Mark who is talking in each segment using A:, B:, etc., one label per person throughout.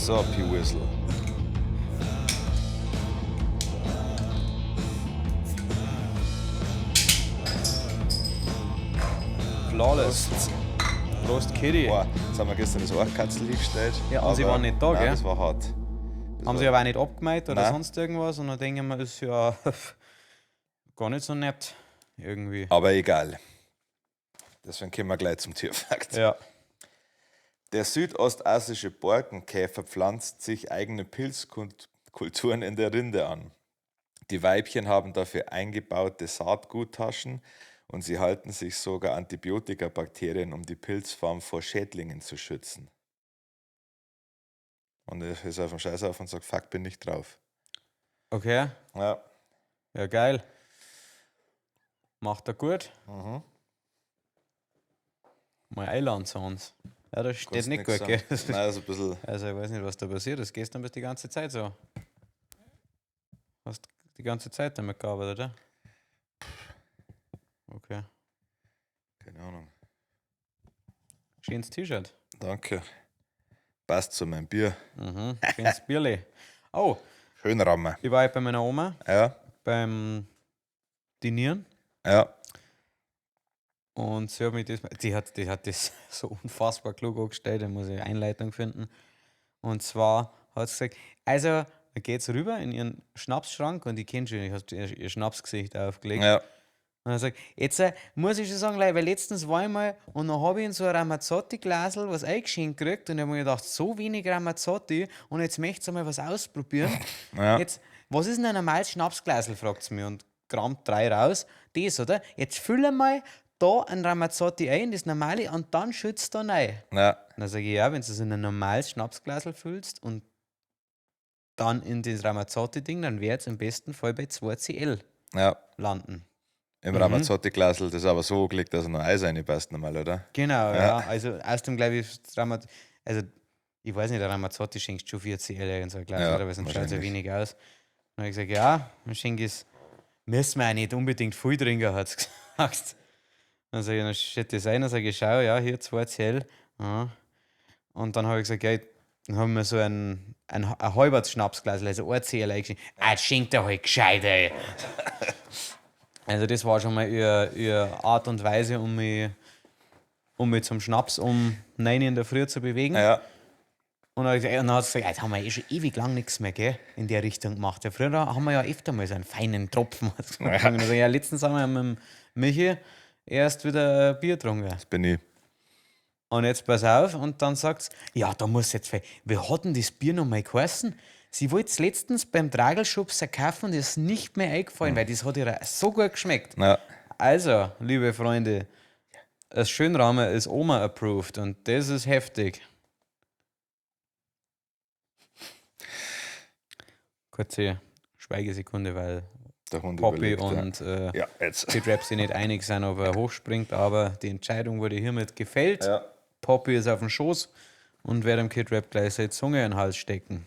A: So, P-Whistle.
B: Flawless. Prost, Kitty.
A: Boah, jetzt haben wir gestern das Orchkatzel hingestellt.
B: Ja, und sie waren nicht da,
A: nein,
B: gell?
A: das war hart.
B: Haben sie aber auch nicht abgemeint oder
A: Nein.
B: sonst irgendwas. Und dann denken wir, ist ja gar nicht so nett. Irgendwie.
A: Aber egal. Deswegen kommen wir gleich zum Tierfakt.
B: Ja.
A: Der südostasische Borkenkäfer pflanzt sich eigene Pilzkulturen in der Rinde an. Die Weibchen haben dafür eingebaute Saatguttaschen und sie halten sich sogar Antibiotikabakterien, um die Pilzfarm vor Schädlingen zu schützen. Und er ist auf dem Scheiß auf und sagt, fuck, bin nicht drauf.
B: Okay.
A: Ja.
B: Ja, geil. Macht er gut. Mal einladen zu uns. Ja, das steht
A: Kannst
B: nicht
A: nix
B: gut,
A: sagen.
B: gell?
A: Nein, also ein bisschen.
B: Also, ich weiß nicht, was da passiert ist. Gestern bist du die ganze Zeit so. Hast die ganze Zeit damit gearbeitet, oder? Okay.
A: Keine Ahnung.
B: Schönes T-Shirt.
A: Danke. Passt zu meinem Bier.
B: Schönes Bierli. Oh,
A: Schön Ramme.
B: ich war heute bei meiner Oma
A: Ja,
B: beim Dinieren.
A: ja.
B: Und sie hat mich die hat das so unfassbar klug angestellt, da muss ich eine Einleitung finden. Und zwar hat sie gesagt, also, dann geht sie rüber in ihren Schnapsschrank und ich kenne schon, ich habe ihr Schnapsgesicht aufgelegt.
A: Ja,
B: Und er sagt, jetzt muss ich schon sagen, weil letztens war ich mal und dann habe ich in so ein Ramazzotti-Glasel was eingeschenkt gekriegt und ich habe mir gedacht, so wenig Ramazzotti und jetzt möchte ich mal was ausprobieren.
A: Ja.
B: Jetzt, was ist denn ein normales Schnapsglasel, fragt sie mich und kramt 3 raus. Das, oder? Jetzt fülle mal da ein Ramazzotti ein, das normale, und dann schützt da rein.
A: ja,
B: Und dann sage ich, ja, wenn du es in ein normales Schnapsglasel füllst und dann in das Ramazzotti-Ding, dann wird es im besten Fall bei 2 CL
A: ja.
B: landen.
A: Im Ramazzotti-Glasel, das ist aber so gelegt, dass er noch Eis reinpasst normal, oder?
B: Genau, ja. Also aus dem, glaube ich, also ich weiß nicht, der Ramazzotti schenkt schon 4 CL irgend so ein Glas,
A: Ja,
B: oder? Weil sonst schaut es ja
A: wahrscheinlich.
B: wenig aus. Und dann habe ich gesagt, ja, dann schenke ich es, müssen wir auch nicht unbedingt viel trinken, hat sie gesagt. Dann sage ich, dann steht das ein, dann sage ich, schau, ja, hier 2 CL. Ja. Und dann habe ich gesagt, ja, dann haben wir so ein halbes Schnapsglas, also 1 CL eingeschenkt. Ah, jetzt schenkt er halt gescheit, ey. Also das war schon mal ihre Art und Weise, um mich zum Schnaps um 9 in der Früh zu bewegen.
A: Ja,
B: Und dann hat sie gesagt, jetzt haben wir schon ewig lang nichts mehr, gell, in der Richtung gemacht. Ja, früher haben wir ja öfter mal so einen feinen Tropfen. Und also, ja, letztens haben wir mit dem Michi erst wieder Bier getrunken.
A: das bin ich.
B: Und jetzt pass auf, und dann sagt sie, ja, da muss jetzt, wir hatten das Bier noch mal geheißen. Sie wollte es letztens beim Tragelschubser kaufen und das ist nicht mehr eingefallen, weil das hat ihr so gut geschmeckt.
A: Ja,
B: Also, liebe Freunde, das Schönrahmen ist Oma approved und das ist heftig. Kurze Schweigesekunde, weil
A: der Hund
B: Poppy
A: überlegt.
B: und
A: Ja, jetzt.
B: Kid Rap sich nicht einig sind, ob er hochspringt, aber die Entscheidung wurde hiermit gefällt.
A: Ja.
B: Poppy ist auf dem Schoß und wird dem Kid Rap gleich seine Zunge in den Hals stecken.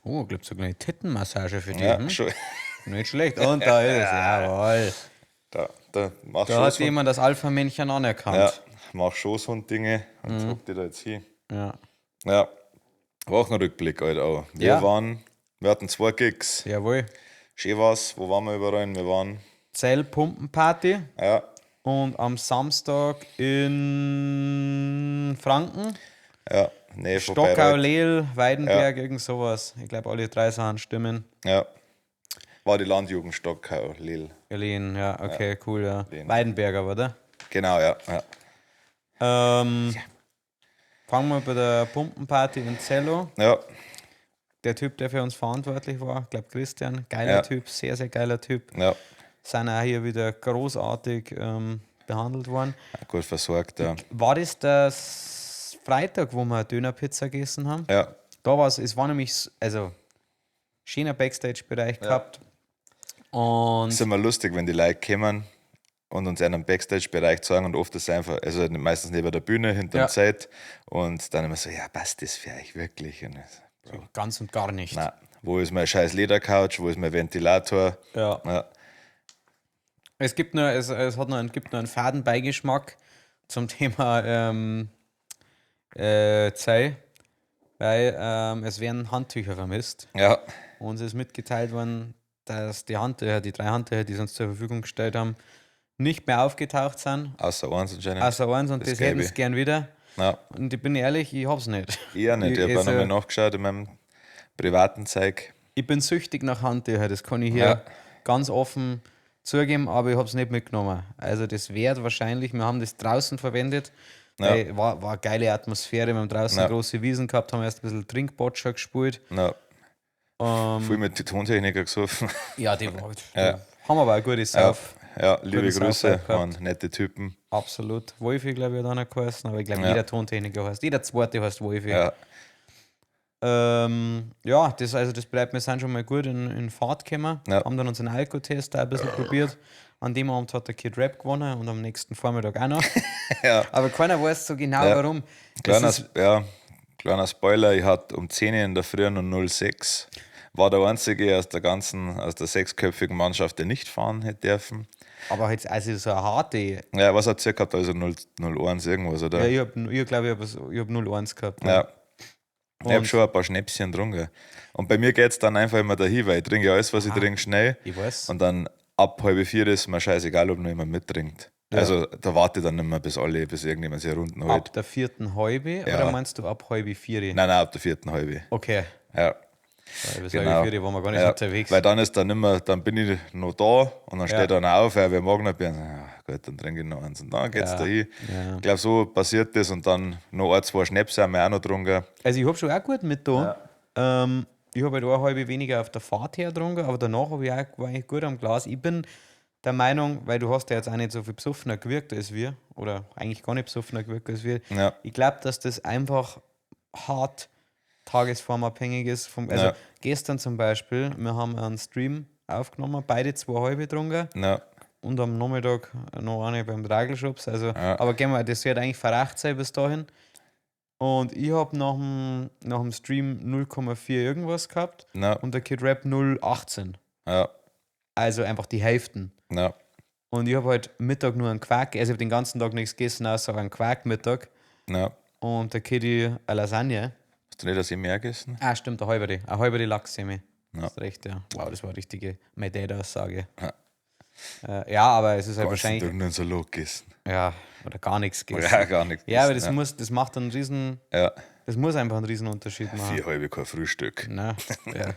B: Oh, ich glaube, so eine Tittenmassage für die.
A: Ja, schon.
B: Nicht schlecht. Und da ist es, jawohl.
A: Da mach
B: Da hat
A: Schoßhund.
B: jemand das Alpha-Männchen
A: Ja,
B: anerkannt.
A: mach Schoßhund-Dinge und hock dir da jetzt hin.
B: Ja.
A: Ja, Wochenrückblick, Alter. Auch.
B: Ja.
A: Wir hatten 2 Gigs.
B: Jawohl.
A: Schön war's. Wo waren wir überall? Wir waren,
B: Zellpumpenparty
A: ja,
B: und am Samstag in Franken.
A: ja, nee, von
B: Stockau,
A: Bayreuth.
B: Lehl, Weidenberg, irgend sowas. Ich glaube, alle 3 Sachen stimmen.
A: Ja, war die Landjugend Stockau, Lille.
B: Berlin, ja, okay, cool, ja.
A: Lehn.
B: Weidenberger, oder?
A: Genau, ja. Ja,
B: Fangen wir bei der Pumpenparty in Zello.
A: ja,
B: Der Typ, der für uns verantwortlich war, ich glaube Christian, geiler
A: Ja.
B: Typ, sehr, sehr geiler Typ.
A: ja.
B: Sind auch hier wieder großartig behandelt worden.
A: Gut versorgt, ja.
B: War das Freitag, wo wir Dönerpizza gegessen haben?
A: Ja,
B: Da war es war nämlich, also, schöner Backstage-Bereich gehabt. Und
A: ist immer lustig, wenn die Leute kommen und uns einen Backstage-Bereich zeigen und oft ist es einfach, also meistens neben der Bühne, hinterm
B: Ja.
A: Zelt und dann immer so, ja, passt das für euch wirklich? Und ich so, Bro,
B: ganz und gar nicht.
A: na, wo ist mein scheiß Ledercouch, wo ist mein Ventilator?
B: Ja.
A: Ja,
B: Es gibt nur, gibt nur einen faden Beigeschmack zum Thema Zei. weil es werden Handtücher vermisst.
A: Ja,
B: Uns ist mitgeteilt worden, dass die Handtücher, die 3 Handtücher, die sie uns zur Verfügung gestellt haben, nicht mehr aufgetaucht sind.
A: außer eins anscheinend.
B: Außer eins und das hätten
A: Gelbe.
B: sie gern wieder.
A: Ja,
B: Und ich bin ehrlich, ich hab's nicht.
A: eher nicht. Ich habe auch
B: Also,
A: nochmal nachgeschaut in meinem privaten Zeug.
B: ich bin süchtig nach Handtüchern, das kann ich hier
A: Ja.
B: ganz offen zugeben, aber ich hab's nicht mitgenommen. Also das wird wahrscheinlich, wir haben das draußen verwendet, weil war eine geile Atmosphäre, wir haben draußen
A: Ja.
B: große Wiesen gehabt, haben erst ein bisschen Trinkboccia gespielt.
A: Ja, viel mit Tontechniker gesoffen.
B: Ja, die war, haben aber auch gute
A: Ja,
B: Sauf.
A: ja, liebe
B: Guten
A: Grüße,
B: Saufvibe gehabt.
A: waren nette Typen.
B: Absolut. Wolfi, glaube ich, hat einer geheißen, aber ich glaube,
A: Ja.
B: jeder Tontechniker heißt, jeder zweite heißt Wolfi.
A: Ja,
B: Ja, das bleibt, wir sind schon mal gut in Fahrt gekommen,
A: Ja.
B: haben dann unseren Alkotest auch ein bisschen probiert. An dem Abend hat der Kid Rap gewonnen und am nächsten Vormittag auch noch.
A: ja.
B: Aber keiner weiß so genau
A: Ja.
B: warum. Das
A: Kleiner,
B: ist,
A: kleiner Spoiler, ich hatte um 10 Uhr in der Früh noch 06. War der einzige aus der sechsköpfigen Mannschaft, der nicht fahren hätte dürfen.
B: aber jetzt also so eine harte.
A: Ja, was hat es gehabt? Also 0,01 irgendwas,
B: Ja,
A: oder?
B: ich glaube, ich hab 0,1 gehabt.
A: Ja. Ich habe
B: Und-
A: schon ein paar Schnäpschen getrunken. Und bei mir geht es dann einfach immer dahin, weil ich trinke alles, was ich trinke, schnell.
B: Ich weiß.
A: Und dann ab 3:30 ist mir scheißegal, ob noch jemand mittrinkt. Also da warte ich dann nicht mehr bis irgendjemand sich Runden holt.
B: Ab der 4. halbe
A: Ja.
B: oder meinst du ab halbe 4?
A: Nein, nein, ab der 4:30.
B: Okay.
A: Ja,
B: Bis
A: genau.
B: halbe 4 waren wir gar nicht
A: Ja,
B: unterwegs.
A: weil dann ist dann immer, dann bin ich noch da und dann
B: Ja.
A: steht dann auf, wer morgen noch bin. Ja, gut, dann trinke ich noch eins. Und dann geht's
B: Ja,
A: dahin.
B: ja.
A: Ich glaube, so passiert das und dann noch ein, zwei Schnäpse haben wir auch noch getrunken.
B: Also ich habe schon auch gut mit da. Ich habe halt eine halbe weniger auf der Fahrt her getrunken, aber danach war ich gut am Glas. Ich bin der Meinung, weil du hast ja jetzt auch nicht so viel besoffener gewirkt als wir, oder eigentlich gar nicht besoffener gewirkt als wir.
A: Ja.
B: Ich glaube, dass das einfach hart tagesformabhängig ist. Also
A: Ja.
B: gestern zum Beispiel, wir haben einen Stream aufgenommen, beide 2 halbe getrunken.
A: Ja,
B: Und am Nachmittag noch eine beim Dragelschubs. Also, aber gehen wir, das wird eigentlich verreicht sein bis dahin. Und ich habe nach dem Stream 0,4 irgendwas gehabt
A: ja,
B: und der Kid Rap 0,18.
A: ja,
B: Also einfach die Hälften.
A: ja.
B: Und ich habe halt Mittag nur einen Quark, also ich habe den ganzen Tag nichts gegessen, außer einen Quark Mittag.
A: Ja.
B: Und der Kiddy eine Lasagne.
A: Hast du nicht, dass ich mehr gegessen?
B: Ah, stimmt, eine halbe Lachssemi.
A: Ja.
B: Hast recht, ja. Wow, das war eine richtige My Dad-Aussage. Ja, aber es ist halt wahrscheinlich.
A: nur so low gegessen.
B: Ja, oder gar nichts gegessen.
A: Ja, gar nichts.
B: Ja, aber
A: gegessen,
B: das macht einen riesen,
A: ja.
B: das muss einfach einen riesen Unterschied machen.
A: 4 halbe kein Frühstück.
B: Na, ja.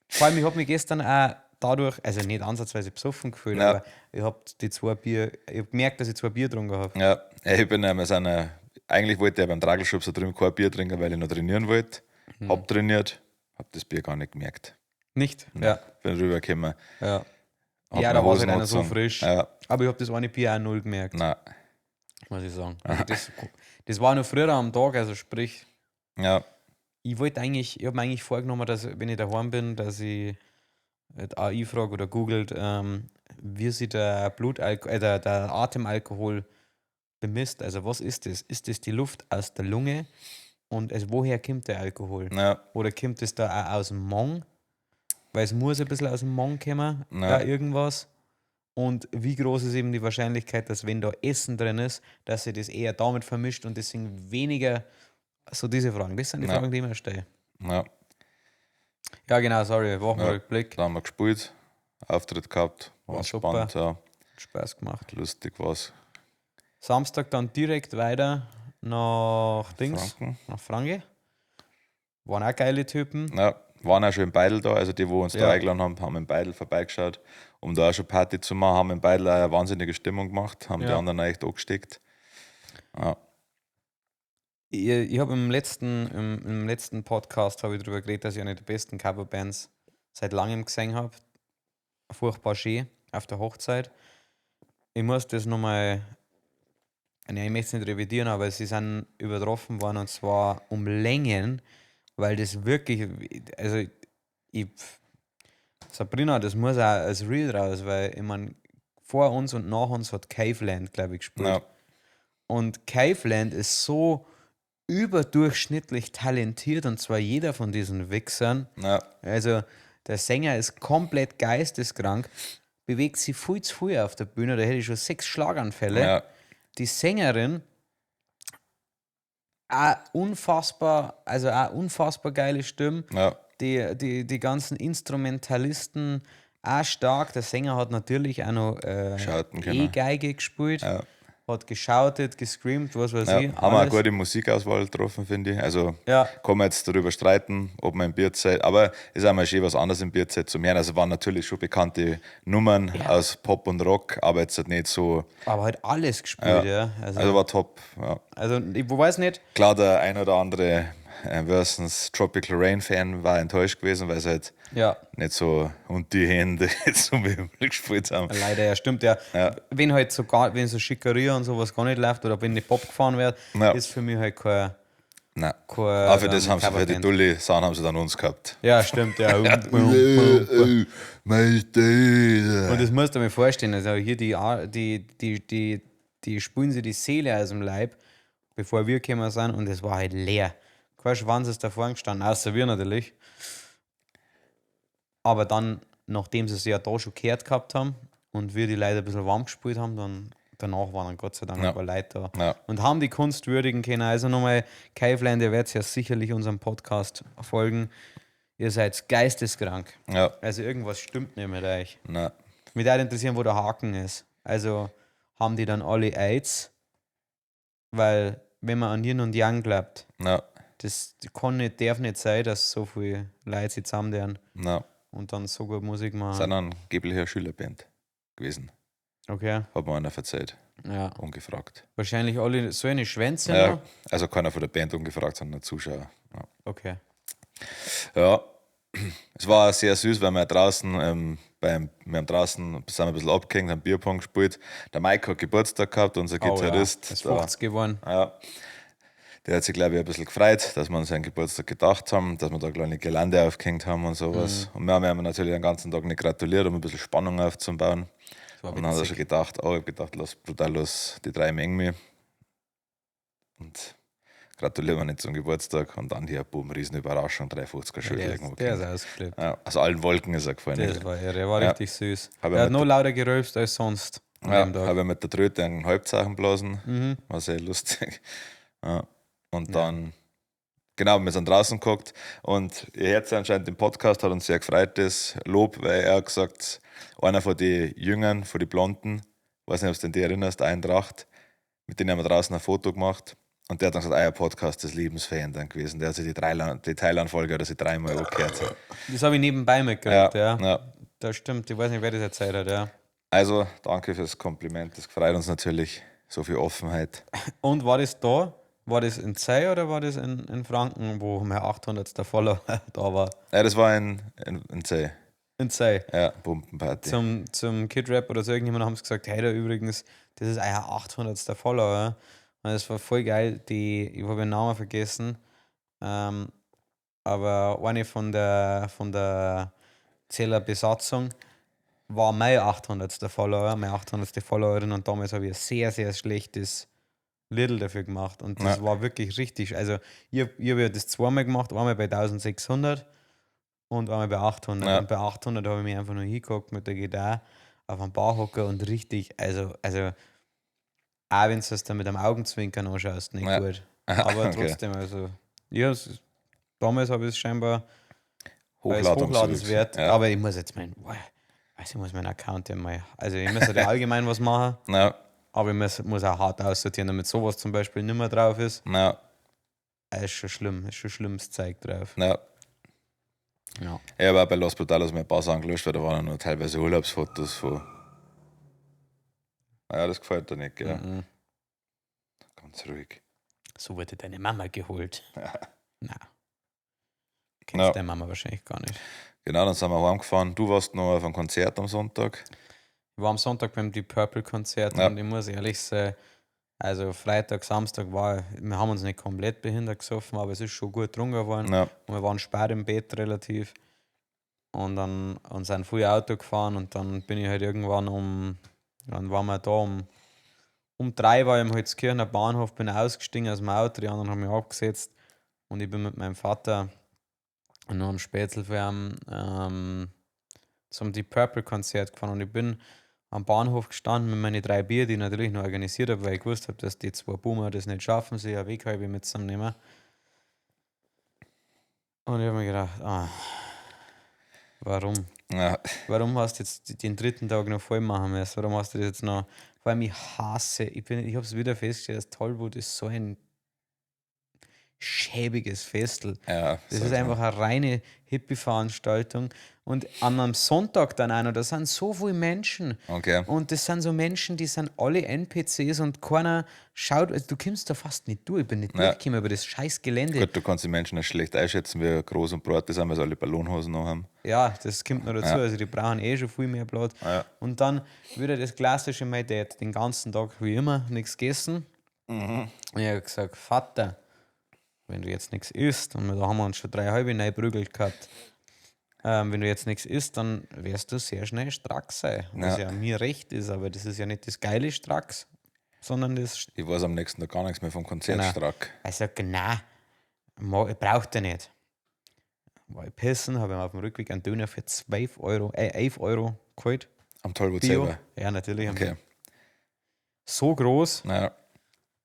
B: Vor allem, ich habe mich gestern auch dadurch, also nicht ansatzweise besoffen gefühlt,
A: Ja.
B: aber ich habe gemerkt, dass ich 2 Bier getrunken habe.
A: Ja, ich bin eigentlich wollte ich beim Tragelschubs da drüben kein Bier trinken, weil ich noch trainieren wollte. Hab trainiert, hab das Bier gar nicht gemerkt.
B: Nicht? Ja.
A: Bin rübergekommen.
B: Ja,
A: Hab
B: ja
A: meine
B: da war es
A: Hosen
B: halt einer so
A: angezogen.
B: frisch.
A: Ja,
B: Aber ich habe das eine Bier auch null gemerkt,
A: nein.
B: muss ich sagen. Also das war noch früher am Tag, also sprich,
A: Ja,
B: ich habe mir eigentlich vorgenommen, dass wenn ich daheim bin, dass ich AI frage oder googelt, wie sich der der Atemalkohol bemisst. Also was ist das? Ist das die Luft aus der Lunge? Und also woher kommt der Alkohol?
A: ja,
B: Oder kommt es da auch aus dem Magen? Weil es muss ein bisschen aus dem Magen kommen,
A: Ja.
B: irgendwas. Und wie groß ist eben die Wahrscheinlichkeit, dass wenn da Essen drin ist, dass sich das eher damit vermischt und deswegen weniger so diese Fragen. Das sind die
A: Ja.
B: Fragen, die ich mir stelle.
A: ja.
B: Ja genau, sorry, Wochenrückblick.
A: Da haben wir gespielt, Auftritt gehabt, war
B: War
A: spannend, ja.
B: Hat Spaß gemacht.
A: Lustig war's.
B: Samstag dann direkt weiter nach
A: Franken.
B: nach Franke. Waren auch geile Typen.
A: Ja, waren auch schon in Beidel da, also die, wo uns
B: Ja.
A: da eingeladen haben, haben in Beidel vorbeigeschaut, um da auch schon Party zu machen, haben in Beidel auch eine wahnsinnige Stimmung gemacht, haben die
B: Ja.
A: anderen auch echt angesteckt. Ja,
B: Ich habe im letzten Podcast habe ich darüber geredet, dass ich eine der besten Coverbands seit langem gesehen habe. Furchtbar schön auf der Hochzeit. Ich muss das nochmal, ich möchte es nicht revidieren, aber sie sind übertroffen worden und zwar um Längen, weil das wirklich, also Sabrina, das muss auch als Real raus, weil ich meine, vor uns und nach uns hat Caveland, glaube ich, gespielt.
A: ja,
B: Und Caveland ist so überdurchschnittlich talentiert und zwar jeder von diesen Wichsern.
A: ja,
B: Also der Sänger ist komplett geisteskrank, bewegt sich viel zu viel auf der Bühne, da hätte ich schon 6 Schlaganfälle.
A: ja,
B: Die Sängerin auch unfassbar geile Stimme.
A: Ja,
B: Die ganzen Instrumentalisten auch stark. Der Sänger hat natürlich auch noch
A: Schauten können.
B: E-Geige gespielt,
A: Ja.
B: hat geschautet, gescreamt, was weiß
A: Ja,
B: ich,
A: haben wir eine
B: alles.
A: gute Musikauswahl getroffen, finde ich. Also
B: Ja.
A: kann man jetzt darüber streiten, ob man im Bierzelt, aber ist auch mal schön was anderes im Bierzelt zu hören. Also waren natürlich schon bekannte Nummern aus Pop und Rock, aber jetzt halt nicht so,
B: Aber halt alles gespielt, ja.
A: also war top. Ja.
B: Also ich weiß nicht,
A: Klar, der ein oder andere Versus Tropical Rain Fan war enttäuscht gewesen, weil sie halt
B: ja,
A: nicht so und die Hände jetzt so wie wir gespielt haben.
B: leider, ja, stimmt ja. Wenn halt wenn so Schickeria und sowas gar nicht läuft oder wenn nicht Pop gefahren wird,
A: Ja.
B: ist für mich halt kein
A: Nein.
B: Kein,
A: Aber für das haben sie, für die
B: Coverband.
A: Dulli Sachen haben sie dann uns gehabt.
B: Ja, stimmt, ja. Und
A: Majestät.
B: das musst du mir vorstellen, also hier die spülen sie die Seele aus dem Leib, bevor wir gekommen sind, und es war halt leer. Kein Schwanz ist da vorne gestanden, außer wir natürlich. Aber dann, nachdem sie es ja da schon gehört gehabt haben und wir die Leute ein bisschen warm gespielt haben, dann danach waren dann Gott sei Dank ein paar Leute da.
A: Ja.
B: Und haben die Kunst würdigen können. Also nochmal, Kaifland, ihr werdet ja sicherlich unserem Podcast folgen. Ihr seid geisteskrank.
A: Ja,
B: Also irgendwas stimmt nicht mit euch.
A: na,
B: Mich würde interessieren, wo der Haken ist. Also haben die dann alle AIDS? Weil, wenn man an Yin und Yang glaubt,
A: na,
B: darf nicht sein, dass so viele Leute sich zusammen
A: na.
B: und dann so gut Musik machen.
A: Sind angeblich eine Schülerband gewesen.
B: Okay,
A: Hat mir einer erzählt,
B: ja.
A: ungefragt.
B: Wahrscheinlich alle so eine Schwänze
A: Ja,
B: noch.
A: also keiner von der Band ungefragt, sondern ein Zuschauer. Ja.
B: Okay.
A: Ja, es war sehr süß, weil wir draußen wir haben draußen sind wir ein bisschen abgehängt, haben Bierpong gespielt. Der Mike hat Geburtstag gehabt, unser
B: Oh, ja.
A: Gitarrist.
B: Ist
A: da,
B: 50 geworden.
A: ja, der hat sich, glaube ich, ein bisschen gefreut, dass wir an seinen Geburtstag gedacht haben, dass wir da kleine Gelände aufgehängt haben und sowas. Und wir haben ihm natürlich den ganzen Tag nicht gratuliert, um ein bisschen Spannung aufzubauen.
B: Das war
A: Und dann hat er
B: witzig.
A: schon gedacht, ich habe gedacht, lass brutal los, die 3 mengen mich. Und gratulieren wir nicht zum Geburtstag. Und dann hier, boom, riesen Überraschung, 350er Schild irgendwo.
B: Der ist
A: gehängt.
B: ausgeflippt.
A: Ja, aus allen Wolken ist er gefallen.
B: Das war irre. Der war
A: Ja.
B: richtig süß.
A: Hab
B: Der
A: ich
B: hat
A: mit
B: noch lauter gerülpst als sonst an
A: Ja,
B: dem Tag.
A: habe mit der Tröte einen Halbzeichen blasen. War sehr lustig. Ja. Und dann, genau, wir sind draußen geguckt und ihr hört ja anscheinend im Podcast, hat uns sehr gefreut, das Lob, weil er hat gesagt, einer von den Jüngern, von den Blonden, weiß nicht, ob du dich erinnerst, Eintracht, mit denen haben wir draußen ein Foto gemacht. Und der hat dann gesagt, euer Podcast ist Lebensverändernd gewesen. Der hat sich die Teilanfolge oder sie 3-mal angehört.
B: Das habe ich nebenbei mitgekriegt, ja.
A: ja.
B: Das stimmt. Ich weiß nicht, wer das erzählt hat, ja.
A: Also, danke fürs Kompliment. Das freut uns natürlich. So viel Offenheit.
B: Und war das da? War das in Zey oder war das in Franken, wo mein 800. Follower da war?
A: Ja, das war in C.
B: In Zey.
A: Ja, Pumpenparty.
B: Zum Kid-Rap oder so irgendjemand haben sie gesagt, hey, da übrigens, das ist euer 800. Follower. Und das war voll geil. Ich habe den Namen vergessen. Aber eine von der Zeller Besatzung war mein 800. Follower, meine 800. Followerin, und damals habe ich ein sehr, sehr schlechtes Lidl dafür gemacht und das war wirklich richtig. Also ich habe ja das zweimal gemacht, einmal bei 1600 und einmal bei 800.
A: Ja.
B: Und bei 800 habe ich mich einfach nur hingeguckt mit der Gitarre auf einem Barhocker und richtig, also auch wenn du es dann mit einem Augenzwinkern anschaust, nicht
A: Ja.
B: gut. Aber
A: Okay.
B: trotzdem, also ja, damals habe ich es scheinbar als hochladenwert,
A: Ja.
B: aber ich muss jetzt ich muss meinen Account ja mal, also ich muss ja allgemein was machen,
A: Ja,
B: aber ich muss auch hart aussortieren, damit sowas zum Beispiel nicht mehr drauf ist.
A: ja,
B: Ist schon schlimm, ist schon schlimmes Zeug drauf.
A: ja.
B: Ja.
A: Ich habe auch bei Los Brutalos mein Pass angelöscht, weil da waren ja nur teilweise Urlaubsfotos von. Ja, das gefällt dir nicht, gell? Ganz ruhig.
B: So wurde deine Mama geholt. Na. Kennst
A: Ja.
B: deine Mama wahrscheinlich gar nicht.
A: Genau, dann sind wir heimgefahren. Du warst noch auf einem Konzert am Sonntag.
B: Ich war am Sonntag beim Deep Purple Konzert
A: Ja.
B: und ich muss ehrlich sagen, also Freitag, Samstag wir haben uns nicht komplett behindert gesoffen, aber es ist schon gut getrunken worden.
A: Ja,
B: Und wir waren spät im Bett relativ. Und sind früh Auto gefahren und dann bin ich halt irgendwann dann waren wir da um 3 war ich im Holzkirchener Bahnhof, bin ausgestiegen aus dem Auto, die anderen haben mich abgesetzt und ich bin mit meinem Vater noch am Spätzl für zum Deep Purple Konzert gefahren und ich bin am Bahnhof gestanden mit meinen 3 Bier, die ich natürlich noch organisiert habe, weil ich gewusst habe, dass die 2 Boomer das nicht schaffen, sich eine Weghalbe mitzunehmen. Und ich habe mir gedacht, warum?
A: Ja,
B: Warum hast du jetzt den 3. Tag noch voll machen müssen? Warum hast du das jetzt noch? Vor allem, ich hasse, ich habe es wieder festgestellt, das Tollwut ist so ein schäbiges Festel.
A: ja,
B: Das
A: sag
B: ist
A: mal.
B: einfach eine reine Hippie-Veranstaltung. Und an einem Sonntag dann auch noch, da sind so viele Menschen.
A: Okay.
B: Und das sind so Menschen, die sind alle NPCs und keiner schaut, also du kommst da fast nicht durch. Ich bin nicht
A: Ja.
B: durchgekommen über das scheiß Gelände.
A: Gut, du kannst die Menschen nicht schlecht einschätzen, wie groß und breit die sind, weil sie alle Ballonhosen noch haben.
B: Ja, das kommt noch dazu.
A: Ja.
B: Also die brauchen eh schon viel mehr Platz.
A: Ja.
B: Und dann wieder das klassische, mein Dad, den ganzen Tag wie immer nichts gegessen. Und ich habe gesagt, Vater, wenn du jetzt nichts isst, und da haben wir uns schon 3 halbe reingeprügelt gehabt, wenn du jetzt nichts isst, dann wirst du sehr schnell Stracks sein. Was ja mir recht ist, aber das ist ja nicht das geile Stracks, sondern das.
A: Ich weiß am nächsten Tag gar nichts mehr vom Konzert
B: Genau.
A: Strack.
B: Er sagt, nein, braucht er nicht. War ich pissen, habe ihm auf dem Rückweg einen Döner für 11 Euro geholt.
A: Am Tollwut
B: Bio.
A: selber.
B: Ja, natürlich.
A: Okay.
B: So groß,
A: Naja,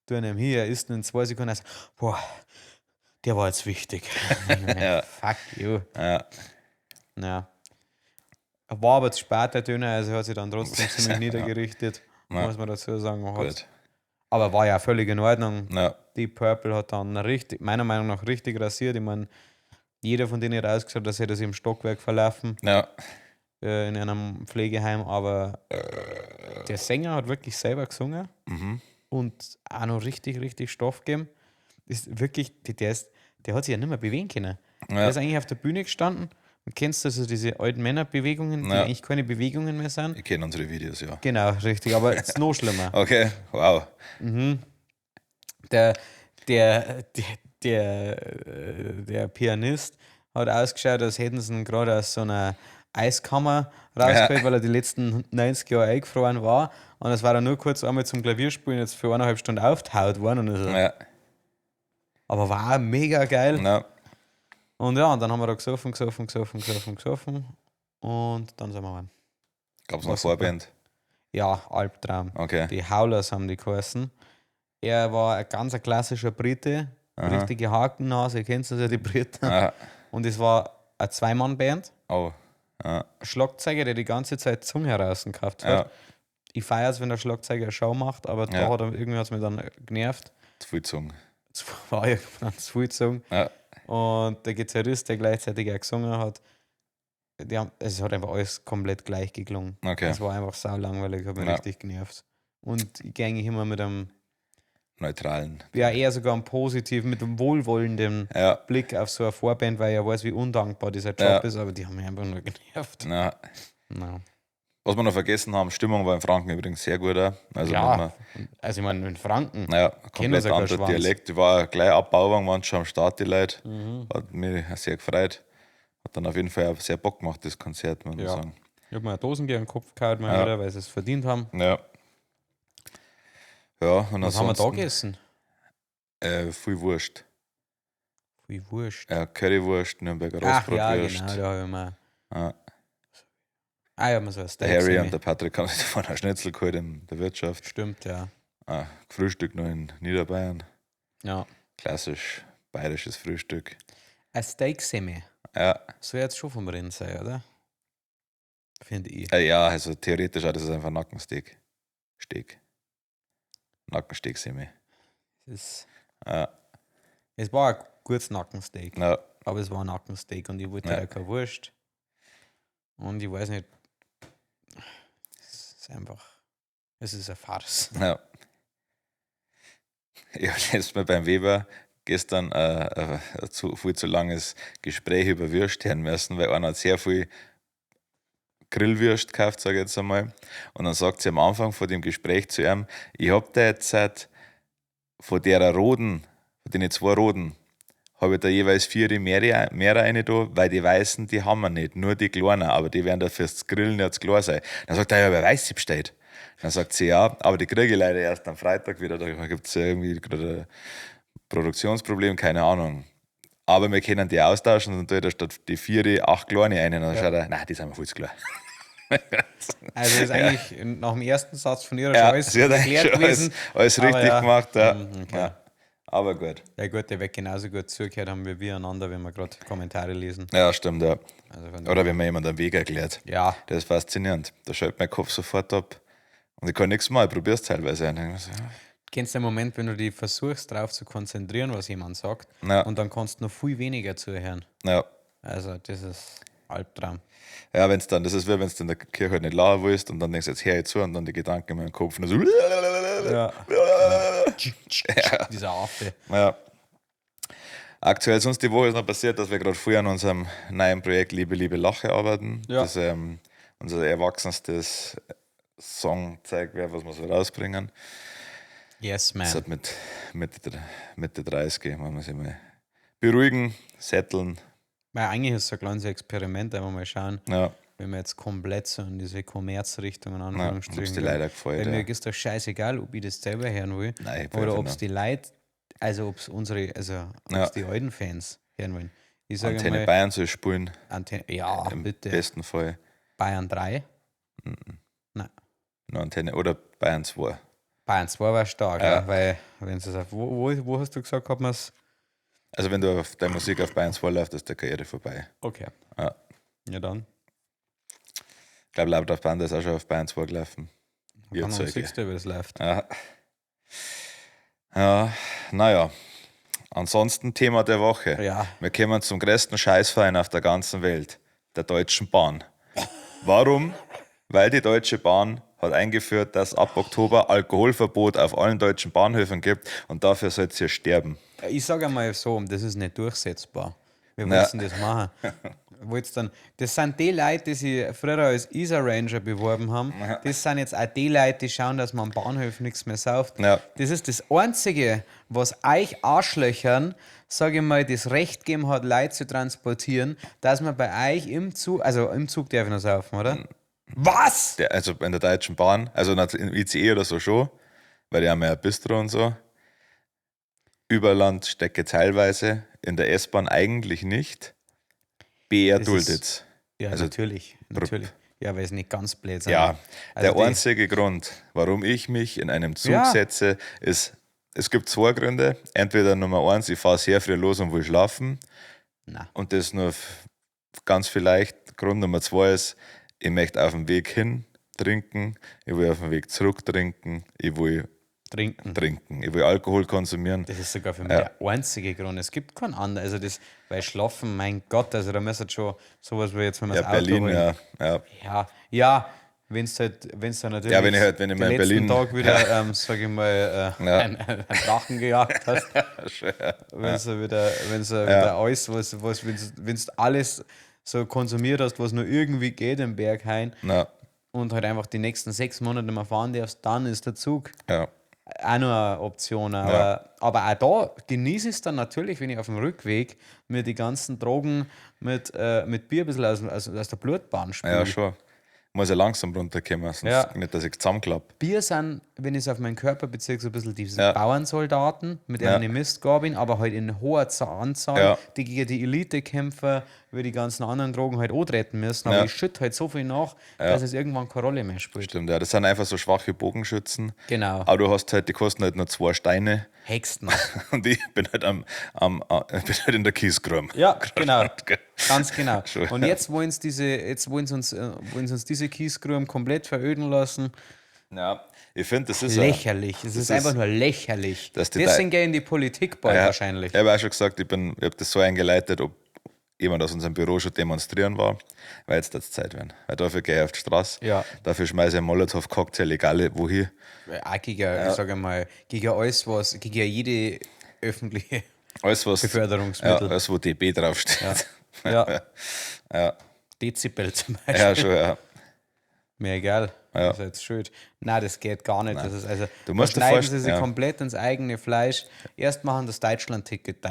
B: tun ihm hier, er isst nur in 2 Sekunden. Er sagt, boah, der war jetzt wichtig.
A: Ja.
B: Fuck you.
A: ja.
B: Ja. War aber zu spät, der Döner, also hat sich dann trotzdem ziemlich niedergerichtet,
A: Ja.
B: muss man dazu sagen.
A: Gut.
B: Aber war ja völlig in Ordnung.
A: Ja.
B: Deep Purple hat dann richtig, meiner Meinung nach richtig rasiert. Ich meine, jeder von denen hat ausgesagt, dass hätte sich im Stockwerk verlaufen
A: Ja.
B: in einem Pflegeheim, aber der Sänger hat wirklich selber gesungen und auch noch richtig, richtig Stoff gegeben. Ist wirklich, der hat sich ja nicht mehr bewegen können. Der ist eigentlich auf der Bühne gestanden und kennst du also diese alten Männerbewegungen, die
A: Ja.
B: eigentlich keine Bewegungen mehr sind?
A: Ich kenne unsere Videos, ja.
B: Genau, richtig, aber es ist noch schlimmer.
A: Okay, wow.
B: Der, der, der, der Pianist hat ausgeschaut, als hätten sie ihn gerade aus so einer Eiskammer rausgeholt, weil er die letzten 90 Jahre eingefroren war. Und es war dann nur kurz einmal zum Klavierspielen jetzt für 1,5 Stunden auftaut worden. Und
A: Ja.
B: aber war auch mega geil.
A: Ja.
B: Und ja, und dann haben wir da gesoffen. Und dann sind wir heim.
A: Gab es noch
B: Was super.
A: Vorband?
B: Ja, Albtraum.
A: Okay.
B: Die Howlers haben die geheißen. Er war ein ganz klassischer Brite, richtige Hakennase, kennst du ja die Briten.
A: Ja.
B: Und es war eine 2-Mann-Band.
A: Oh. Ja.
B: Ein Schlagzeuger, der die ganze Zeit die Zunge herausgekauft hat.
A: Ja.
B: Ich feiere es, wenn der Schlagzeuger eine Show macht, aber da
A: Ja.
B: hat er irgendwie hat's mich dann genervt.
A: Zu viel Zunge.
B: Es war irgendwann zu viel gezogen.
A: Ja.
B: Und der Gitarrist, der gleichzeitig auch gesungen hat, es hat einfach alles komplett gleich geklungen.
A: Okay.
B: Es war einfach sau langweilig, hat mich
A: Ja.
B: richtig genervt. Und ich gehe eigentlich immer mit einem,
A: Neutralen.
B: ja eher sogar einem positiven, mit einem wohlwollenden
A: Ja.
B: Blick auf so eine Vorband, weil ich ja weiß, wie undankbar dieser Job
A: Ja.
B: ist, aber die haben mich einfach nur genervt.
A: Ja.
B: No.
A: Was wir noch vergessen haben, Stimmung war in Franken übrigens sehr gut. Auch. Also
B: Ja, also ich meine, in Franken.
A: naja,
B: Kennen
A: komplett
B: sie keinen
A: anderer
B: Schwanz.
A: Dialekt. Ich war gleich abbauern, waren schon am Start die Leute.
B: Mhm.
A: Hat mich sehr gefreut. Hat dann auf jeden Fall auch sehr Bock gemacht, das Konzert, muss man
B: Ja.
A: sagen.
B: Ich habe mir ein Dosenbier in den Kopf gehauen, mal
A: Ja.
B: wieder, weil sie es verdient haben.
A: Ja. Ja, und
B: Was haben wir da
A: ansonsten
B: gegessen?
A: viel Wurst.
B: Wie Wurst.
A: Currywurst, Nürnberger
B: Ach ja,
A: Rostbratwurst.
B: genau, da habe ich mir.
A: Ja.
B: Ich habe mir so ein
A: Der
B: Steak
A: Harry
B: gesehen.
A: und der Patrick haben sich davon ein Schnitzel geholt in der Wirtschaft.
B: Stimmt, ja.
A: Frühstück noch in Niederbayern.
B: Ja.
A: Klassisch bayerisches Frühstück.
B: Ein Steak-Semi.
A: Ja,
B: Soll jetzt schon vom Rind sein, oder? Finde ich.
A: ja, also theoretisch auch, das ist einfach Nackensteak. Steak. Nackensteak semi.
B: Es,
A: Ja,
B: es war ein gutes Nackensteak,
A: ja,
B: aber es war ein Nackensteak und ich wollte
A: Ja.
B: ja keine Wurst. Und ich weiß nicht, es ist einfach, es ist eine Farce.
A: ja. Ich habe letztes Mal beim Weber gestern viel zu langes Gespräch über Würst hören müssen, weil einer hat sehr viel Grillwürst gekauft, sage ich jetzt einmal. Und dann sagt sie am Anfang von dem Gespräch zu ihm, ich habe da jetzt von der Roden, von den 2 Roden, habe ich da jeweils 4 mehr rein da, weil die Weißen, die haben wir nicht, nur die Kleinen, aber die werden da fürs Grillen jetzt klar sein. Dann sagt er, ja, wer weiß, sie bestellt. Dann sagt sie, ja, aber die kriege ich leider erst am Freitag wieder, da gibt es ja irgendwie gerade ein Produktionsproblem, keine Ahnung. Aber wir können die austauschen und dann tut er statt die 4 8 kleine rein. Und dann schaut er, nein, die sind mir viel zu klar.
B: Also ist eigentlich nach dem ersten Satz von ihrer
A: Ja,
B: schon alles
A: sie hat eigentlich
B: erklärt
A: schon alles,
B: gewesen.
A: alles
B: Aber
A: richtig
B: ja.
A: gemacht. Ja.
B: Okay.
A: Ja. Aber gut.
B: Ja gut, der wird genauso gut zugehört haben wie wir einander, wenn wir gerade Kommentare lesen.
A: Ja, stimmt, ja.
B: Also von
A: Oder wenn mir jemand einen Weg erklärt.
B: ja,
A: Das ist faszinierend. Da schaltet mein Kopf sofort ab. Und ich kann nichts machen, ich probiere es teilweise. Und ich so,
B: kennst du den Moment, wenn du dich versuchst, darauf zu konzentrieren, was jemand sagt,
A: Ja.
B: und dann kannst du noch viel weniger zuhören.
A: ja.
B: Also das ist Albtraum.
A: Ja, wenn's dann, das ist wie wenn du in der Kirche halt nicht lauern willst und dann denkst du, jetzt hör ich zu und dann die Gedanken in meinem Kopf und so.
B: Ja. Dieser Affe.
A: Ja. Aktuell sonst die Woche ist noch passiert, dass wir gerade früher an unserem neuen Projekt Liebe, Liebe, Lache arbeiten.
B: Ja.
A: Das unser erwachsenstes Songzeug wäre, was wir so rausbringen.
B: Yes, man.
A: Das hat mit Mitte 30 wollen wir sich mal beruhigen, setteln.
B: Weil eigentlich ist es ein kleines Experiment, einfach mal schauen,
A: Ja,
B: wenn wir jetzt komplett so in diese Commerz-Richtung in
A: ja, ob
B: Anführungsstrichen
A: es die
B: gehen.
A: leider
B: Weil
A: gefällt.
B: mir
A: Ja.
B: ist doch scheißegal, ob ich das selber hören will
A: Nein, ich
B: oder
A: will
B: ob es
A: einfach
B: die Leute, also ob es unsere, also ob
A: Ja.
B: es die alten Fans hören wollen. Ich
A: nur
B: sage
A: Antenne
B: mal,
A: Bayern zu spielen,
B: ja,
A: im
B: bitte.
A: besten Fall.
B: Bayern 3. Nein.
A: Nur Antenne oder Bayern 2.
B: Bayern 2 war stark,
A: Ja.
B: ja. Weil, wenn es auf, wo hast du gesagt, hat man es?
A: Also wenn du auf deine Musik auf Bayern 2 läuft, ist der Karriere vorbei.
B: Okay.
A: Ja.
B: Ja, dann.
A: Ich glaube, Laut auf Band ist auch schon auf Bayern 2 gelaufen.
B: Kann man
A: Zeuge.
B: siehst du, wie es läuft.
A: Ja. Ja, naja. Ansonsten Thema der Woche.
B: Ja.
A: Wir kommen zum größten Scheißverein auf der ganzen Welt, der Deutschen Bahn. Warum? Weil die Deutsche Bahn hat eingeführt, dass ab Oktober Alkoholverbot auf allen deutschen Bahnhöfen gibt und dafür soll sie sterben.
B: Ich sage einmal so, das ist nicht durchsetzbar. Wie
A: Ja.
B: willst du denn das machen? Wollt's dann, das sind die Leute, die sich früher als Isar Ranger beworben haben. Das sind jetzt auch die Leute, die schauen, dass man am Bahnhof nichts mehr sauft.
A: Ja.
B: Das ist das Einzige, was euch Arschlöchern, sage ich mal, das Recht gegeben hat, Leute zu transportieren, dass man bei euch im Zug, also im Zug darf ich noch saufen, oder? Was?
A: Also in der Deutschen Bahn, also im ICE oder so schon, weil die haben ja ein Bistro und so. Überlandstrecke teilweise, in der S-Bahn eigentlich nicht. BR
B: Das
A: duldet.
B: Ja,
A: Also,
B: natürlich. Ja, weil es nicht ganz blöd sind.
A: Ja,
B: Also
A: der einzige Grund, warum ich mich in einem Zug
B: Ja.
A: setze, ist, es gibt zwei Gründe. Entweder Nummer eins, ich fahre sehr früh los und will schlafen.
B: Na.
A: Und das nur ganz vielleicht. Grund Nummer zwei ist, ich möchte auf dem Weg hin trinken, ich will auf dem Weg zurück trinken, ich will trinken, ich will Alkohol konsumieren.
B: Das ist sogar für mich
A: Ja.
B: der einzige Grund. Es gibt keinen anderen. Also das, bei Schlafen, mein Gott, also da müsste schon sowas wie jetzt, wenn man
A: Ja,
B: das Auto
A: Berlin,
B: holen.
A: ja.
B: Ja, wenn es halt, wenn's dann natürlich
A: Ja, wenn ich
B: den
A: mal in
B: letzten
A: Berlin-
B: Tag wieder, sage ich mal,
A: Ja.
B: einen Drachen gejagt hast, wenn du wieder alles, wenn du alles so konsumiert hast, was nur irgendwie geht im Berg heim
A: Ja,
B: und halt einfach die nächsten 6 Monate nicht mehr fahren darfst, dann ist der Zug
A: ja.
B: auch noch eine Option. Aber auch da genieße ich es dann natürlich, wenn ich auf dem Rückweg mir die ganzen Drogen mit Bier ein bisschen aus der Blutbahn spiele.
A: Ja, schon. Muss ja langsam runterkommen, sonst
B: Ja.
A: nicht, dass ich zusammenklappe.
B: Bier sind, wenn ich es auf meinen Körper beziehe, so ein bisschen diese
A: Ja.
B: Bauernsoldaten, mit denen ich Mist bin, aber halt in hoher Anzahl,
A: Ja.
B: die gegen die Elitekämpfer über die ganzen anderen Drogen halt antreten müssen. Aber
A: Ja.
B: ich schütte halt so viel nach, dass es irgendwann keine Rolle mehr spielt.
A: Stimmt, ja. Das sind einfach so schwache Bogenschützen.
B: Genau.
A: Aber du hast halt, die kosten halt nur 2 Steine.
B: Hexen.
A: Und ich bin halt, bin halt in der Kiesgrum.
B: Ja, genau. Ganz genau.
A: Schon,
B: Und
A: ja.
B: jetzt wollen sie uns diese Kiesgruben komplett veröden lassen.
A: Ja, ich finde, das ist
B: Lächerlich. Es ist
A: ist-
B: einfach nur lächerlich.
A: dass die
B: Deswegen gehe ich in die Politik bald wahrscheinlich.
A: Ich habe auch schon gesagt, ich habe das so eingeleitet, ob jemand aus unserem Büro schon demonstrieren war, weil jetzt wird es Zeit werden. Weil dafür gehe ich auf die Straße.
B: Ja.
A: Dafür schmeiße ich einen Molotow-Cocktail, egal wohin.
B: Auch gegen, ich sage mal, gegen alles, was, gegen jede öffentliche
A: Alles, was,
B: Beförderungsmittel.
A: Ja, alles, wo DB draufsteht.
B: Ja.
A: Ja,
B: Dezibel zum Beispiel.
A: ja, schon, ja.
B: Mir egal.
A: Ja.
B: Das ist jetzt schön. Nein, das geht gar nicht. Das ist also,
A: Du musst
B: da
A: dir
B: schneiden sie
A: vorst-
B: sich
A: ja.
B: komplett ins eigene Fleisch. Erst machen das Deutschland-Ticket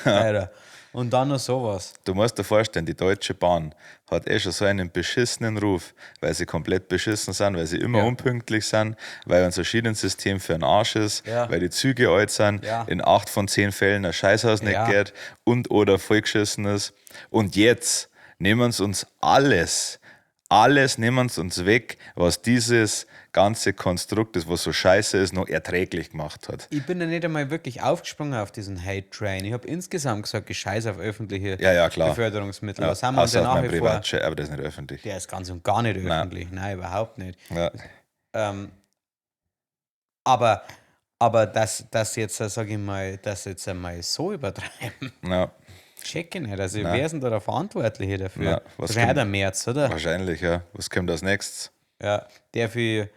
B: teurer. Und dann noch sowas.
A: Du musst dir vorstellen, die Deutsche Bahn hat schon so einen beschissenen Ruf, weil sie komplett beschissen sind, weil sie immer
B: Ja.
A: unpünktlich sind, weil unser Schienensystem für einen Arsch ist,
B: Ja.
A: weil die Züge alt sind,
B: Ja.
A: in 8 von 10 Fällen ein Scheißhaus nicht
B: Ja.
A: geht und oder vollgeschissen ist. Und jetzt nehmen sie uns alles alles nehmen sie uns weg, was dieses ganze Konstrukt, das was so scheiße ist, noch erträglich gemacht hat.
B: Ich bin ja nicht einmal wirklich aufgesprungen auf diesen Hate-Train. Ich habe insgesamt gesagt, ich scheiße auf öffentliche
A: Ja, ja, klar.
B: Beförderungsmittel.
A: Ja,
B: Was haben wir uns
A: außer
B: ja
A: auf
B: nach
A: mein
B: wie vor?
A: Privatchat, aber das ist nicht öffentlich.
B: Der ist ganz und gar nicht öffentlich. Nein, überhaupt nicht.
A: Ja,
B: Aber, das jetzt, sage ich mal, das jetzt einmal so übertreiben,
A: ja,
B: check ich nicht. Also, wer ist denn da der Verantwortliche dafür?
A: Na, was
B: Wahrscheinlich auch
A: kommt-
B: der März, oder?
A: wahrscheinlich, ja. Was kommt als nächstes?
B: Ja, der für.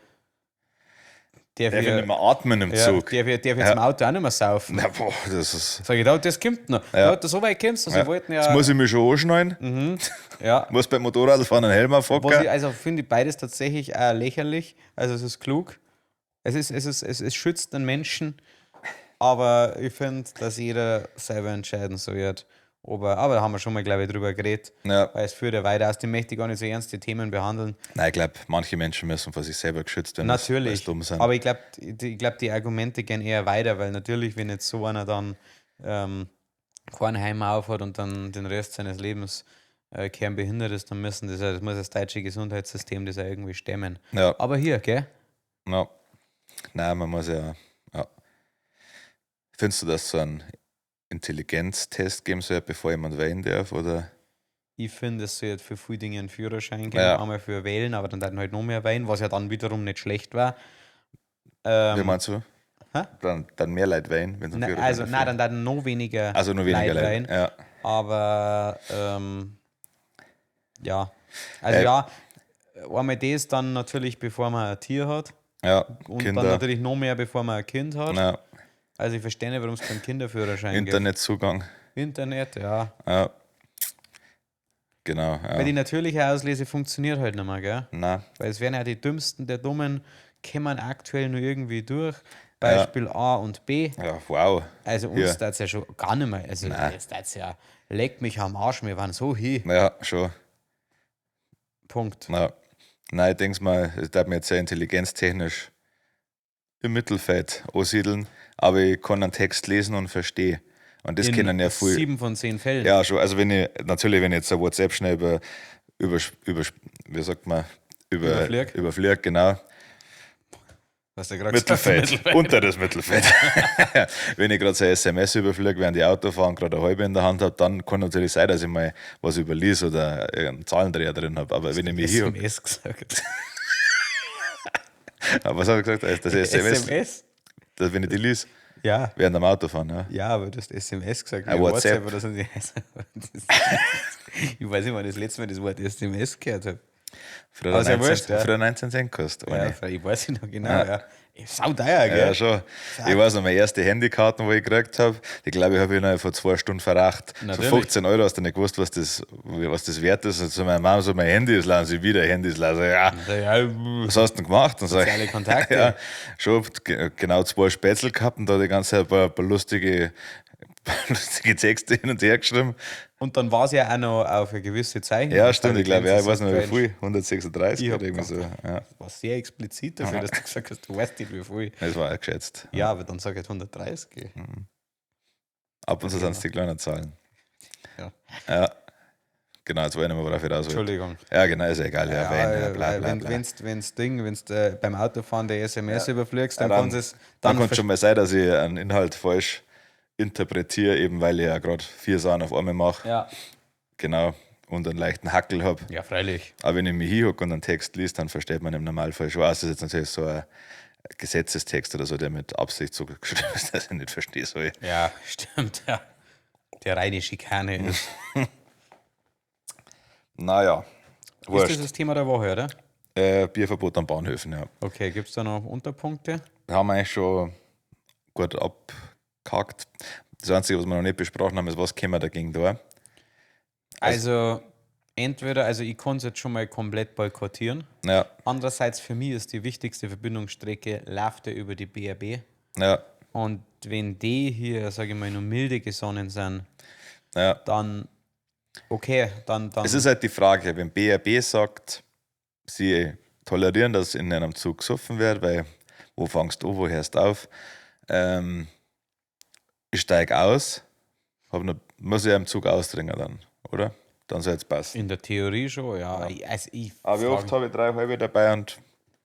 A: Der will nicht mehr atmen im
B: Ja,
A: Zug.
B: der wird zum Auto auch nicht mehr saufen.
A: Na, boah, das ist.
B: Sag ich, da, das kommt noch.
A: Ja.
B: Da, so weit kommst du. Sie wollten ja.
A: Jetzt muss ich mich schon anschneiden.
B: Ja.
A: Muss beim Motorradfahren einen Helm
B: Was ich
A: aufhocken.
B: also finde ich beides tatsächlich auch lächerlich. Also es ist klug. Es schützt den Menschen. Aber ich finde, dass jeder selber entscheiden soll. Aber da haben wir schon mal, glaube ich, drüber geredet.
A: Ja.
B: Weil es führt ja weiter aus. Die möchte ich gar nicht so ernste Themen behandeln.
A: Nein, ich glaube, manche Menschen müssen vor sich selber geschützt werden. weil
B: Natürlich.
A: sie dumm sind.
B: Aber ich glaube, die Argumente gehen eher weiter, weil natürlich, wenn jetzt so einer dann kein Heim aufhat und dann den Rest seines Lebens kernbehindert ist, dann das muss das deutsche Gesundheitssystem das ja irgendwie stemmen.
A: Ja.
B: Aber hier, gell?
A: Ja. Nein, man muss ja. Findest du, dass so ein Intelligenztest geben soll, bevor jemand wählen darf? Oder?
B: Ich finde, es soll jetzt für viele Dinge einen Führerschein geben,
A: Ja.
B: einmal für Wählen, aber dann halt noch mehr wählen, was ja dann wiederum nicht schlecht war.
A: Wie meinst du?
B: Hä?
A: Dann mehr Leute wählen, wenn sie einen Führerschein
B: Also,
A: dafür
B: nein,
A: haben.
B: dann noch weniger.
A: Also nur weniger Leute.
B: wählen.
A: Ja.
B: Aber ja. Also ja, einmal das dann natürlich, bevor man ein Tier hat.
A: Ja,
B: Und
A: Kinder.
B: dann natürlich noch mehr, bevor man ein Kind hat.
A: Ja.
B: Also ich verstehe nicht, warum es keinen Kinderführerschein gibt.
A: Internetzugang.
B: Internet, ja.
A: Ja. Genau. Ja.
B: Weil die natürliche Auslese funktioniert halt nicht mehr, gell?
A: Nein.
B: Weil es werden ja die Dümmsten der Dummen, kommen aktuell nur irgendwie durch. Beispiel A und B.
A: Ja, wow.
B: Also uns
A: Hier.
B: das ja schon gar nicht mehr. Also
A: Nein.
B: jetzt das ja, leck mich am Arsch, wir waren so hin.
A: Ja, schon.
B: Punkt.
A: Ja. Nein, ich denke mal, es darf mir jetzt sehr intelligenztechnisch im Mittelfeld ansiedeln, aber ich kann einen Text lesen und verstehe. Und das können ja viel.
B: 7 von 10 Fällen.
A: Ja, schon. Also wenn ich jetzt ein WhatsApp schnell wie sagt man, überfliegt, genau.
B: Was du gerade
A: Mittelfeld, unter das Mittelfeld. Wenn ich gerade so ein SMS überfliege, während ich Auto fahre und gerade eine halbe in der Hand habe, dann kann natürlich sein, dass ich mal was überlese oder einen Zahlendreher drin habe. Aber wenn ich mich hier.
B: SMS gesagt.
A: Aber was habe ich gesagt? Das SMS,
B: SMS?
A: dass wenn ich die lese,
B: Ja.
A: während am Autofahren, ja.
B: Ja, aber du hast SMS gesagt.
A: Ein
B: wie
A: WhatsApp.
B: oder so. Ich weiß nicht, wann das letzte Mal das Wort SMS gehört habe.
A: Früher
B: Aber ist ja
A: 19,
B: wurscht, ja.
A: früher 19 Cent kostet.
B: Ja, ich weiß nicht noch genau. Ja. Sau teuer, gell?
A: Ja, schon. Ich weiß noch, meine erste Handykarten, die ich gekriegt habe, die glaube ich, habe ich noch vor 2 Stunden verracht.
B: Natürlich.
A: So 15 Euro, hast du nicht gewusst, was das wert ist. Und zu meiner Mama so, mein Handy ist leer, und sie wieder Handys leer. So, ja,
B: Ja,
A: was hast du denn gemacht? Und sag,
B: soziale Kontakte.
A: ja, schon genau 2 Spätzle gehabt und da die ganze Zeit ein paar lustige Texte hin und her geschrieben.
B: Und dann war es ja auch noch auf eine gewisse Zeichen.
A: Ja, stimmt, ich glaube, ja, ich weiß nicht, wie
B: Strange.
A: viel, 136
B: Ich
A: oder
B: hab
A: irgendwie so.
B: gedacht,
A: Ja,
B: Das war sehr explizit dafür, dass du gesagt hast, du weißt nicht, wie viel.
A: das war auch geschätzt.
B: Ja, aber dann sag ich 130.
A: Ab und zu sind es die kleinen Zahlen.
B: Ja.
A: Ja. Genau, jetzt wollen wir worauf ich raus will.
B: Entschuldigung.
A: Ja, genau, ist ja egal. Ja,
B: Wenn's beim Autofahren der SMS überfliegst, dann
A: dann
B: kannst es
A: Dann kann es schon mal sein, dass ich einen Inhalt falsch interpretiere, eben weil ich ja gerade 4 Sachen auf einmal mache.
B: Ja.
A: Genau. Und einen leichten Hackel habe.
B: Ja, freilich.
A: Aber wenn ich mich hinhocke und einen Text liest, dann versteht man im Normalfall schon. Das ist jetzt natürlich so ein Gesetzestext oder so, der mit Absicht so geschrieben ist, dass ich nicht verstehe soll.
B: Ja, stimmt, ja. Der reine Schikane ist.
A: Naja,
B: Ist das
A: wurscht.
B: das Thema der Woche, oder?
A: Bierverbot an Bahnhöfen, ja.
B: Okay, gibt es da noch Unterpunkte?
A: Da haben wir eigentlich schon gut abgehakt. Das Einzige, was wir noch nicht besprochen haben, ist, was können wir dagegen tun?
B: Also, also ich kann es jetzt schon mal komplett boykottieren.
A: Ja,
B: Andererseits, für mich ist die wichtigste Verbindungsstrecke, läuft ja über die BRB.
A: ja,
B: Und wenn die hier, sage ich mal, nur milde gesonnen sind,
A: ja.
B: dann okay, dann
A: Es ist halt die Frage, wenn BRB sagt, sie tolerieren, dass in einem Zug gesoffen wird, weil wo fangst du an, wo hörst du auf? Ich steige aus, muss ich ja im Zug ausdringen dann, oder? dann soll es passen.
B: In der Theorie schon, ja. Ich
A: Aber wie
B: frag
A: oft habe ich 3 halbe dabei und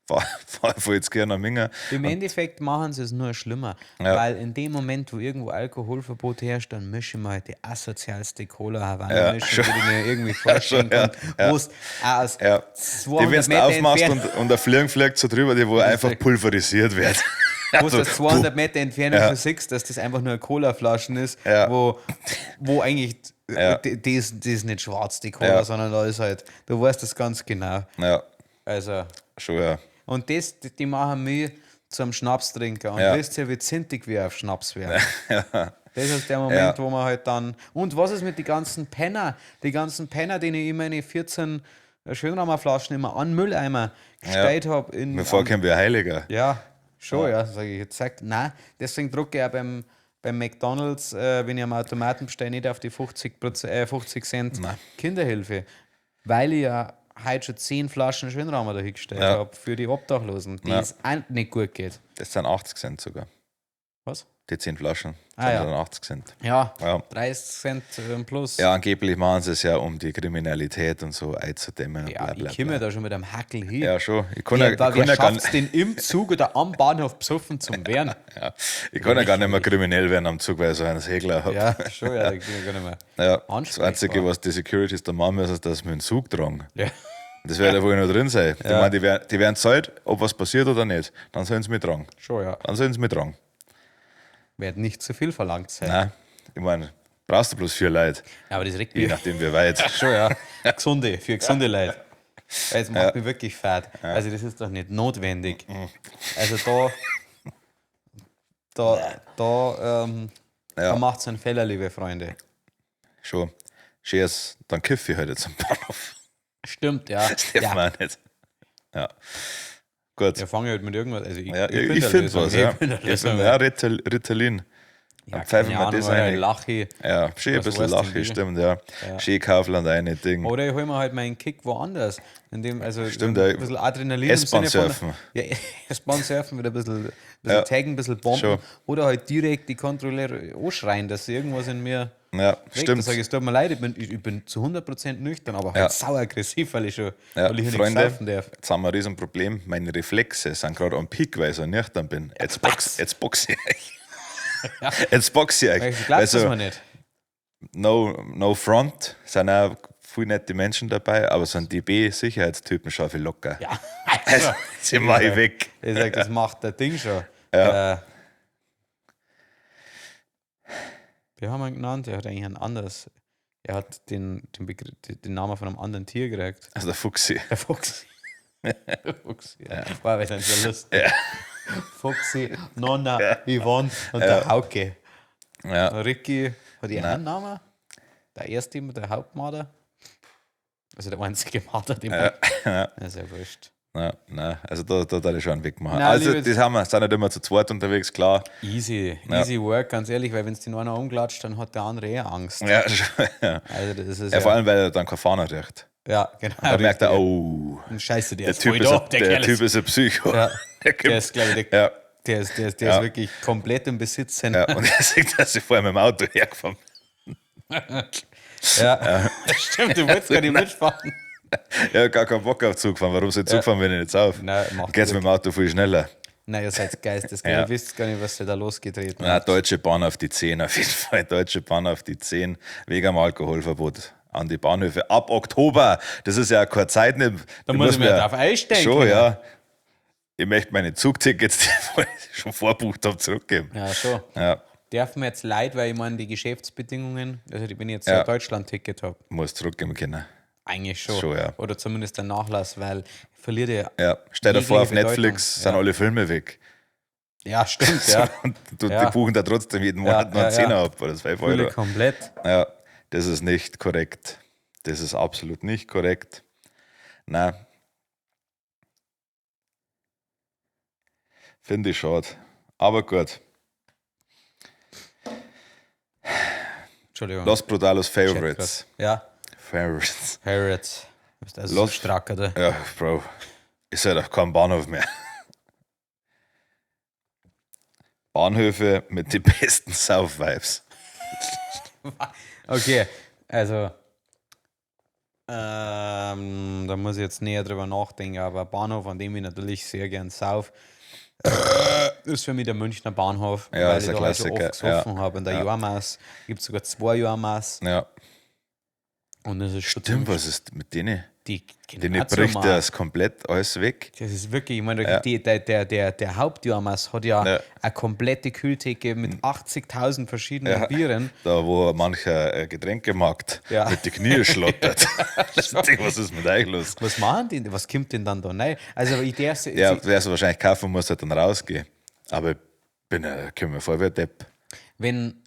A: fahr jetzt gerne am Minger.
B: Im Endeffekt machen sie es nur schlimmer,
A: Ja.
B: weil in dem Moment, wo irgendwo Alkoholverbot herrscht, dann mischen wir halt die asozialste Cola
A: Ja,
B: Havanna-Mischung,
A: schon.
B: die du mir irgendwie vorstellen
A: Ja,
B: kannst,
A: ja.
B: wo es aus
A: Ja. Die,
B: 200
A: wenn du
B: Meter
A: aufmachst
B: entfernt,
A: und der Fliegen fliegt so drüber, die wo einfach
B: ist-
A: pulverisiert wird.
B: wo du aus 200 Meter Entfernung
A: Ja.
B: schon siehst, dass das einfach nur eine Cola-Flaschen ist,
A: Ja.
B: wo eigentlich,
A: Ja.
B: die ist nicht schwarz, die Cola,
A: Ja.
B: sondern da ist halt, du weißt das ganz genau.
A: Ja,
B: Also,
A: schon, ja.
B: und die machen mich zum Schnapstrinker. Und
A: Ja.
B: wisst ihr, wie zintig wir auf Schnaps werden? Das ist der Moment,
A: Ja.
B: wo man halt dann. Und was ist mit den ganzen Penner? Die ganzen Penner, denen ich meine 14 Schönraumerflaschen immer an Mülleimer gestellt habe.
A: Mir vorkommen wie ein Heiliger.
B: Ja, schon, ja, sage ich jetzt. Nein, deswegen drucke ich auch beim McDonalds, wenn ich am Automaten bestelle, nicht auf die 50 Cent Kinderhilfe. Weil ich ja heute schon 10 Flaschen Schönraumer dahingestellt
A: Ja.
B: habe für die Obdachlosen, die es auch nicht gut geht.
A: Das sind 80 Cent sogar.
B: Was?
A: Die 10 Flaschen
B: Ah,
A: sind
B: ja.
A: dann 80 Cent.
B: Ja,
A: Ja.
B: 30 Cent plus.
A: Ja, angeblich machen sie es ja, um die Kriminalität und so einzudämmen.
B: Ja,
A: bla, bla,
B: ich komme
A: bla.
B: da schon mit einem Hackel hin.
A: Ja, schon. Ich kann ja, ich
B: Wer
A: kann ja, gar,
B: schafft es denn im Zug oder am Bahnhof besoffen zum Wehren?
A: ja, ich kann ja gar nicht mehr kriminell werden am Zug, weil ich so einen Segler habe.
B: Ja, schon, ja, da bin ich gar nicht mehr.
A: Ja, das
B: Ansprechbar.
A: Einzige, was die Securities da machen müssen, ist, dass wir einen Zug tragen.
B: Ja.
A: Das wird ja wohl noch drin sein. Ich meine, die werden Zeit, ob was passiert oder nicht. Dann sollen sie mittragen.
B: Schon, ja.
A: Dann sollen sie mittragen.
B: Wird nicht zu viel verlangt sein.
A: Nein, ich meine, brauchst du bloß 4 Leute,
B: Aber das regt
A: je
B: mich
A: nachdem wie weit.
B: schon, ja. Für gesunde Leute. Weil es macht mich wirklich fad. Also das ist doch nicht notwendig. Also da macht es einen Fehler, liebe Freunde.
A: Schon. Cheers, dann kiffe ich heute zum Bahnhof.
B: Stimmt, ja.
A: Das darf man auch nicht. Ja. Gut.
B: Wir fangen halt mit irgendwas. Also
A: Ja,
B: bin
A: ich
B: der
A: finde
B: Lösung.
A: was, ja.
B: Ich bin der
A: Ich
B: Lösung.
A: find, ja, Ritalin.
B: Ja,
A: Dann pfeifen
B: keine
A: wir
B: Ahnung,
A: das
B: oder
A: rein.
B: Lache.
A: Ja, schön ein
B: Was
A: bisschen
B: weißt du,
A: Lache,
B: wie?
A: stimmt, ja. Schön Kaufland, eine Ding.
B: Oder ich hole mir halt meinen Kick woanders. Also
A: Stimmt,
B: ein
A: ja.
B: bisschen Adrenalin
A: S-Bahn-Surfen.
B: Ja, S-Bahn-Surfen wieder ein bisschen taggen, ein bisschen bomben.
A: Schon.
B: Oder halt direkt die Kontrolleure anschreien, dass sie irgendwas in mir
A: Ja,
B: regt. Da
A: stimmt.
B: sage ich, es tut mir leid, ich bin zu 100% nüchtern, aber halt
A: Ja.
B: sauer aggressiv, weil ich
A: Ja,
B: hier nicht
A: Freunde,
B: saufen darf.
A: jetzt haben wir ein Riesenproblem. Meine Reflexe sind gerade am Peak, weil ich so nüchtern bin. Jetzt boxe ich euch. Jetzt boxe ich euch.
B: Weil ich glaub's
A: Also,
B: mir nicht.
A: no front, sind auch viele nette Menschen dabei, aber so ein DB-Sicherheitstypen schaffe ich locker.
B: Ja,
A: Also, sie mach ich weg.
B: ich sage, das macht der Ding schon.
A: Ja.
B: Wir haben ihn genannt, er hat eigentlich ein anderes. Er hat den Namen von einem anderen Tier gekriegt.
A: Also der Fuchsi.
B: Der Fuchsi. Der Fuchsi. Ja. Wow, wir sind so lustig. Fuchsi, Nonna, Yvonne und der Hauke.
A: Ja.
B: Ricky, hat die einen Namen? Der erste, der Hauptmarder? Also der einzige Marder, den man.
A: Ja.
B: Das ist ja wurscht.
A: Nein, also da darf ich schon einen Weg machen.
B: Nein,
A: Also,
B: liebes-
A: das haben wir, sind nicht immer zu zweit unterwegs, klar.
B: Easy work, ganz ehrlich, weil wenn es den einer umklatscht, dann hat der andere eher Angst.
A: Ja, schon, ja.
B: Also das ist
A: Ja, vor allem, weil er dann kein Fahner riecht.
B: ja, genau.
A: Da merkt er,
B: richtig.
A: oh,
B: Scheiße, der
A: der
B: ist voll
A: Typ ist,
B: da,
A: ein, der
B: Kerl
A: typ ist ein Psycho.
B: Ja.
A: Der
B: Der
A: kommt-
B: ist, glaube ich,
A: ja,
B: der ist
A: Ja.
B: wirklich komplett im Besitz.
A: ja, und er sagt, dass ich vorher mit dem Auto hergefahren
B: Ja. Stimmt, du wolltest gar nicht mitfahren.
A: Ich habe gar keinen Bock auf Zug fahren. Warum soll ich Zug fahren, wenn ich nicht auf?
B: Nein, macht
A: Geht's mit dem Auto viel schneller.
B: Nein, ihr seid geisteskrank.
A: Ja.
B: Ihr wisst gar nicht, was ihr da losgetreten
A: Ja,
B: habt.
A: Deutsche Bahn auf die 10, auf jeden Fall. Deutsche Bahn auf die 10, wegen am Alkoholverbot an die Bahnhöfe. Ab Oktober, das ist ja keine Zeit. Nicht,
B: Da muss ich mir drauf einstellen
A: Schon,
B: können.
A: ja. Ich möchte meine Zugtickets, die ich schon vorbucht habe, zurückgeben.
B: Ja, schon.
A: Ja,
B: Darf mir jetzt leid, weil ich meine, die Geschäftsbedingungen, also wenn ich jetzt
A: Ja.
B: ein Deutschland-Ticket habe,
A: muss zurückgeben können.
B: eigentlich schon.
A: Schon, ja.
B: Oder zumindest ein Nachlass, weil ich verliere
A: Ja, stell dir vor, auf
B: jegliche
A: Netflix
B: Bedeutung.
A: sind alle Filme weg.
B: Ja, stimmt, ja.
A: Und
B: Ja.
A: die buchen da trotzdem jeden Monat noch einen Zehner ab oder 5
B: Fühle
A: Euro.
B: komplett.
A: Ja, das ist nicht korrekt. Das ist absolut nicht korrekt. Nein. Finde ich schade. Aber gut.
B: Entschuldigung.
A: Los Brutalos
B: Chat
A: Favorites.
B: grad. Ja,
A: Favorites.
B: Pirates. Ist also so
A: Los-
B: strack, oder?
A: Ja, Bro. Ich sehe doch keinen Bahnhof mehr. Bahnhöfe mit den besten South-Vibes.
B: Okay, also Da muss ich jetzt näher drüber nachdenken, aber ein Bahnhof, an dem ich natürlich sehr gern sauf, ist für mich der Münchner Bahnhof,
A: Ja,
B: weil
A: ist
B: ich
A: ein
B: da halt schon
A: Klassiker.
B: oft gesoffen habe. In der
A: Ja.
B: Jahrmaß gibt es sogar 2 Jahrmaß
A: Ja,
B: und das ist schon
A: stimmt,
B: ziemlich,
A: was ist mit denen?
B: die
A: Denen
B: auch
A: bricht
B: mal.
A: das komplett alles weg.
B: Das ist wirklich, ich meine,
A: Ja.
B: der Hauptjahrmaß hat ja
A: Ja.
B: eine komplette Kühltheke mit 80.000 verschiedenen
A: Ja.
B: Bieren.
A: Da, wo mancher Getränkemarkt
B: Ja.
A: mit die Knie schlottert. Was ist mit euch los?
B: Was machen die? Was kommt denn dann da rein? Also, ich darf
A: Ja, wer es wahrscheinlich kaufen muss, halt dann rausgehen. Aber ich komme mir vor wie ein Depp.
B: wenn,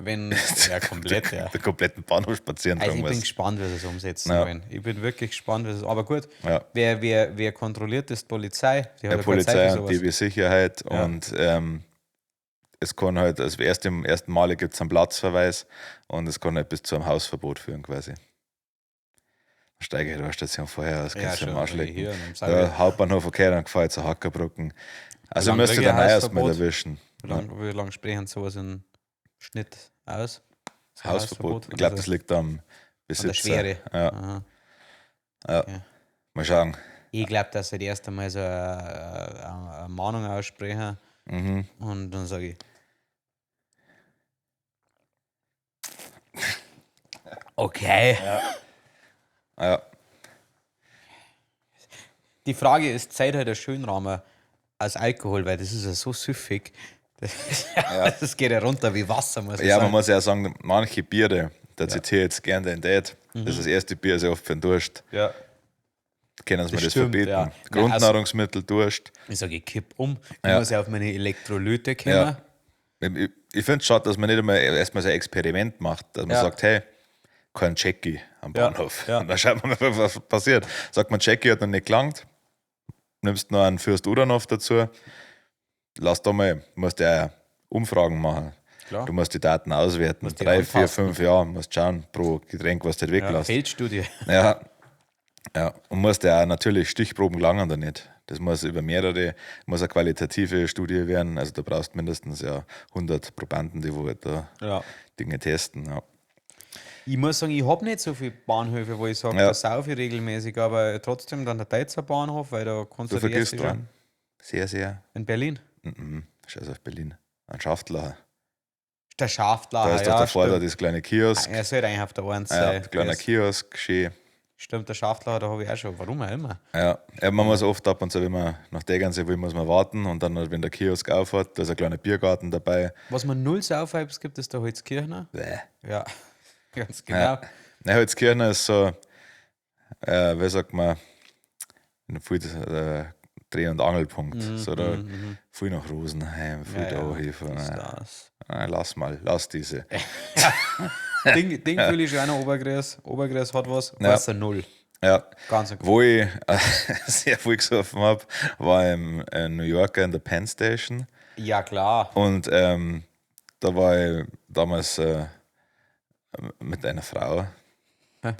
B: ja, komplett, ja.
A: Den kompletten Bahnhof spazieren
B: Also
A: tragen
B: ich bin
A: muss.
B: gespannt, wie sie es umsetzen
A: Ja.
B: wollen. Ich bin wirklich gespannt, wie sie es. Aber gut,
A: Ja.
B: wer kontrolliert das? Die Polizei? Die hat
A: Ja,
B: ja keine
A: Polizei
B: Zeit für
A: und
B: sowas.
A: DB Sicherheit
B: Ja.
A: und es kann halt, also im ersten Male gibt es einen Platzverweis und es kann halt bis zu einem Hausverbot führen quasi. Dann steige ich in der Station vorher aus,
B: Ja,
A: kannst du
B: schon.
A: am Arsch lecken.
B: Hier, am Sauer.
A: Der Hauptbahnhof, okay, dann fahre ich zu Hackerbrücken. Also
B: lange
A: müsste
B: kriege ich
A: dann
B: ein
A: erst mal
B: Hausverbot?
A: erwischen.
B: Wie lang sprechen sowas im Schnitt aus? So ein
A: Hausverbot. Ich
B: oder
A: glaube,
B: so?
A: das liegt am
B: An der
A: Besitzer.
B: Schwere.
A: Ja,
B: Aha.
A: ja.
B: Okay.
A: Mal schauen.
B: Ich glaube, dass sie erst einmal so eine Mahnung aussprechen
A: Mhm.
B: und dann sage ich. Okay.
A: Ja,
B: Die Frage ist, Zeit halt ein Schönrahmen als Alkohol, weil das ist ja so süffig. Das geht ja runter wie Wasser, muss ich
A: ja, man
B: sagen.
A: muss ja sagen, manche Biere, da zitiere ich jetzt gerne den Dad, das ist das erste Bier sehr oft für den Durst.
B: Ja.
A: Können sie mir das
B: stimmt,
A: verbieten?
B: ja.
A: Grundnahrungsmittel, Durst.
B: Ich sage, ich kipp um. Ich
A: Ja.
B: muss ja auf meine Elektrolyte kommen.
A: Ja. Ich finde es schade, dass man nicht einmal erstmal so ein Experiment macht, dass man
B: Ja.
A: sagt, hey, kein Jackie am
B: Ja,
A: Bahnhof.
B: ja.
A: Und dann schaut man mal, was passiert. Sagt man, Jackie hat noch nicht gelangt, nimmst noch einen Fürst Uranov dazu, lass da mal, musst ja Umfragen machen.
B: Klar.
A: Du musst die Daten auswerten.
B: Musst die
A: 3, 4,
B: anpassen.
A: 5 Jahre musst schauen pro Getränk, was du halt
B: Ja,
A: weglässt.
B: Feldstudie.
A: Ja. Ja. Und musst ja auch natürlich Stichproben gelangen da nicht. Das muss über mehrere, muss eine qualitative Studie werden. Also da brauchst du mindestens ja 100 Probanden, die wo halt da
B: Ja.
A: Dinge testen. Ja.
B: Ich muss sagen, ich habe nicht so viele Bahnhöfe, wo ich sage,
A: Ja.
B: da saufe ich regelmäßig, aber trotzdem dann der Deutzer Bahnhof, weil da kannst
A: Du
B: du die
A: vergisst
B: erste
A: dran. Sehr, sehr.
B: in Berlin.
A: Scheiß auf Berlin. Ein Schaftler.
B: Der Schaftlacher,
A: Da ist doch
B: ja,
A: davor da
B: stimmt.
A: das kleine Kiosk.
B: Er sollte eigentlich auf der einen
A: Ja,
B: sein.
A: der kleine
B: Das-
A: Kiosk, schön.
B: Stimmt, der Schaftlacher, da habe ich auch schon. Warum auch immer.
A: Ja, man muss oft ab und zu, wenn man nach Tegernsee will, muss man warten und dann, wenn der Kiosk aufhat, da ist ein kleiner Biergarten dabei.
B: Was man null Saufvibes gibt, ist der Holzkirchner.
A: Bäh.
B: Ja, ganz genau.
A: Ja. Ne, Holzkirchner ist so, wie sagt man, viel Dreh- und Angelpunkt. So da, viel nach Rosenheim, viel
B: Ja,
A: da
B: ja,
A: hinfahren.
B: das.
A: Lass diese.
B: Ding fühle ich schon auch noch Obergräs. Obergräs hat was,
A: Ja.
B: Wasser null.
A: Ja,
B: Ganz okay.
A: wo ich sehr viel gesoffen habe, war in New Yorker in der Penn Station.
B: Ja, klar.
A: Und da war ich damals mit einer Frau.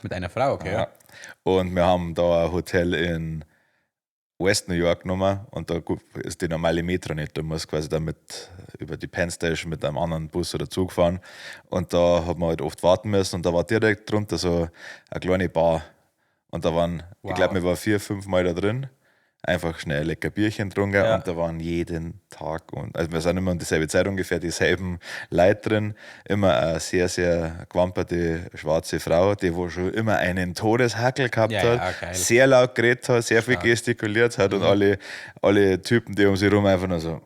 B: Mit einer Frau, okay.
A: Ja. Und wir haben da ein Hotel in West New York genommen und da ist die normale Metro nicht. Du musst quasi damit über die Penn Station mit einem anderen Bus oder Zug fahren. Und da hat man halt oft warten müssen und da war direkt drunter so eine kleine Bar. Und da waren,
B: Wow.
A: ich glaube, wir waren 4, 5 Mal da drin. Einfach schnell lecker Bierchen getrunken
B: Ja.
A: und da waren jeden Tag, und also wir sind immer um dieselbe Zeit ungefähr, dieselben Leute drin. Immer eine sehr, sehr gewamperte schwarze Frau, die wo schon immer einen Todeshackel gehabt
B: Ja,
A: hat,
B: ja, geil.
A: sehr laut geredet hat, sehr viel gestikuliert hat und alle Typen, die um sie rum einfach nur so.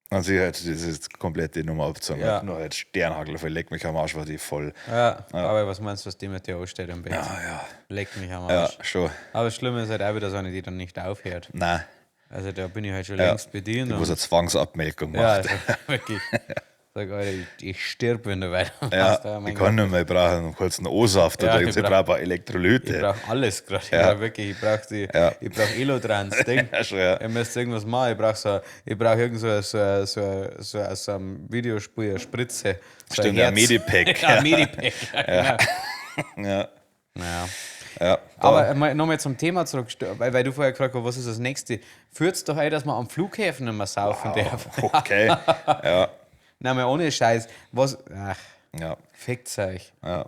A: Und sie halt diese komplette Nummer abgezogen
B: Ja.
A: hat. Nur halt Sternhagel, leck mich am Arsch, war die voll.
B: Ja, aber was meinst du, was die mit dir anstellt am Bett?
A: Ja,
B: Leck mich am
A: ja,
B: Arsch.
A: schon.
B: Aber das Schlimme ist halt auch wieder so eine, die dann nicht aufhört.
A: Nein,
B: Also da bin ich halt schon
A: Ja.
B: längst bedient.
A: wo
B: Und,
A: so eine Zwangsabmelkung
B: ja,
A: macht.
B: also, wirklich. Sag, Alter, ich sterbe, wenn du weitermachst.
A: Ja,
B: Oh mein
A: ich kann nicht mehr, ich brauche einen kurzen O-Saft
B: Ja,
A: oder
B: ich
A: ich brauche
B: brauch-
A: ein paar
B: Ich
A: Elektrolyte.
B: brauche alles gerade.
A: Ja.
B: Ich brauche
A: Ja.
B: Elotrans, Ding.
A: Ja, schon, ja.
B: Ich müsste irgendwas machen. Ich brauche irgend so ein Videospiel, eine Spritze. So
A: Stimmt, ein
B: Herz.
A: Medipack.
B: Ja, ein Medipack. Ja. Genau.
A: Ja,
B: Ja.
A: ja.
B: Aber nochmal zum Thema zurück, weil du vorher gefragt hast, was ist das nächste? Führt es doch ein, dass man am Flughäfen nicht mehr saufen darf?
A: Okay. Ja,
B: Nein, mal ohne Scheiß. Was? Ach,
A: ja,
B: fickt's euch.
A: ja.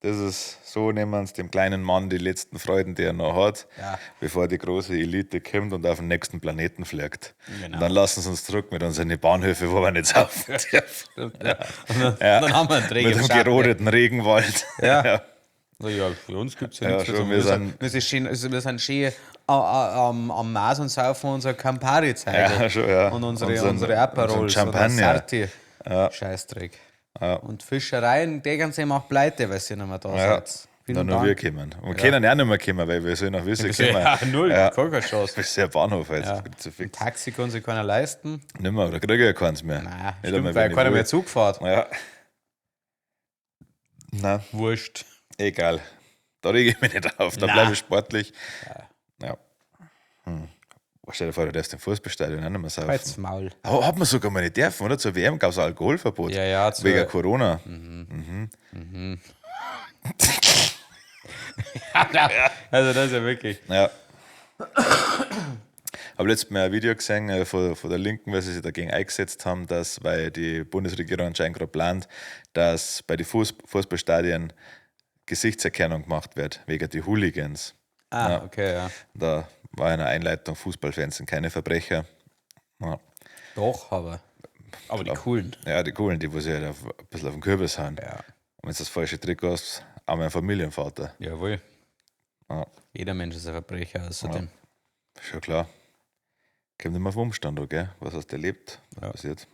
A: Das ist, so nehmen wir uns dem kleinen Mann die letzten Freuden, die er noch hat,
B: Ja.
A: bevor die große Elite kommt und auf den nächsten Planeten fliegt.
B: Genau.
A: Und dann lassen sie uns zurück mit unseren Bahnhöfen, wo wir nicht saufen dürfen.
B: Ja. Und dann haben wir einen Träger
A: Mit dem gerodeten Regenwald.
B: Ja. Ja, für uns gibt es ja,
A: Ja,
B: nichts.
A: schon,
B: Also,
A: wir
B: wir sind schön am Mars und saufen unser Campari-Zeit.
A: Ja, schon, ja.
B: Und unsere
A: Unseren
B: Aperols oder
A: Champagner.
B: Sarti. Scheißdreck.
A: Ja.
B: Und Fischereien, die ganze macht pleite, weil ihr nicht mehr da
A: Ja.
B: seid.
A: Dann nur wir kommen. Und können ja nicht mehr kommen, weil wir sollen nach Wisse kommen.
B: Ja, null,
A: Ja.
B: keine Chance.
A: Das ist ja Bahnhof jetzt.
B: Ja.
A: Das wird zu
B: Ein
A: fix.
B: Taxi kann sich keiner leisten.
A: Nicht mehr, oder kriege ich ja keins mehr.
B: Nein,
A: Nicht
B: stimmt,
A: einmal,
B: weil
A: wenn ich
B: keiner
A: will.
B: mehr Zug fährt.
A: Ja. Nein,
B: Wurscht.
A: egal. Da rege ich mich nicht auf. Da
B: Nein.
A: bleibe ich sportlich. Ja. Stell dir vor, du darfst im Fußballstadion auch nicht mehr saufen.
B: Halt's Maul.
A: Hat man sogar mal nicht dürfen, oder? Zur WM gab es ein Alkoholverbot.
B: Ja,
A: Wegen Corona.
B: Also das ist ja wirklich.
A: Ja. Habe letztes Mal ein Video gesehen von der Linken, weil sie sich dagegen eingesetzt haben, dass, weil die Bundesregierung anscheinend gerade plant, dass bei den Fußballstadien Gesichtserkennung gemacht wird, wegen die Hooligans.
B: Okay, ja.
A: Da war eine Einleitung, Fußballfans sind keine Verbrecher. Ja,
B: Doch, aber die coolen.
A: ja die Coolen, die wo sie halt ein bisschen auf den Kürbis haben.
B: Ja.
A: Und wenn du das falsche Trikot hast, auch mein Familienvater.
B: Jawohl.
A: Ja,
B: Jeder Mensch ist ein Verbrecher, außerdem.
A: schon klar. Kommt immer auf den Umstand, an, gell? Was hast du erlebt? Was
B: Ja.
A: passiert?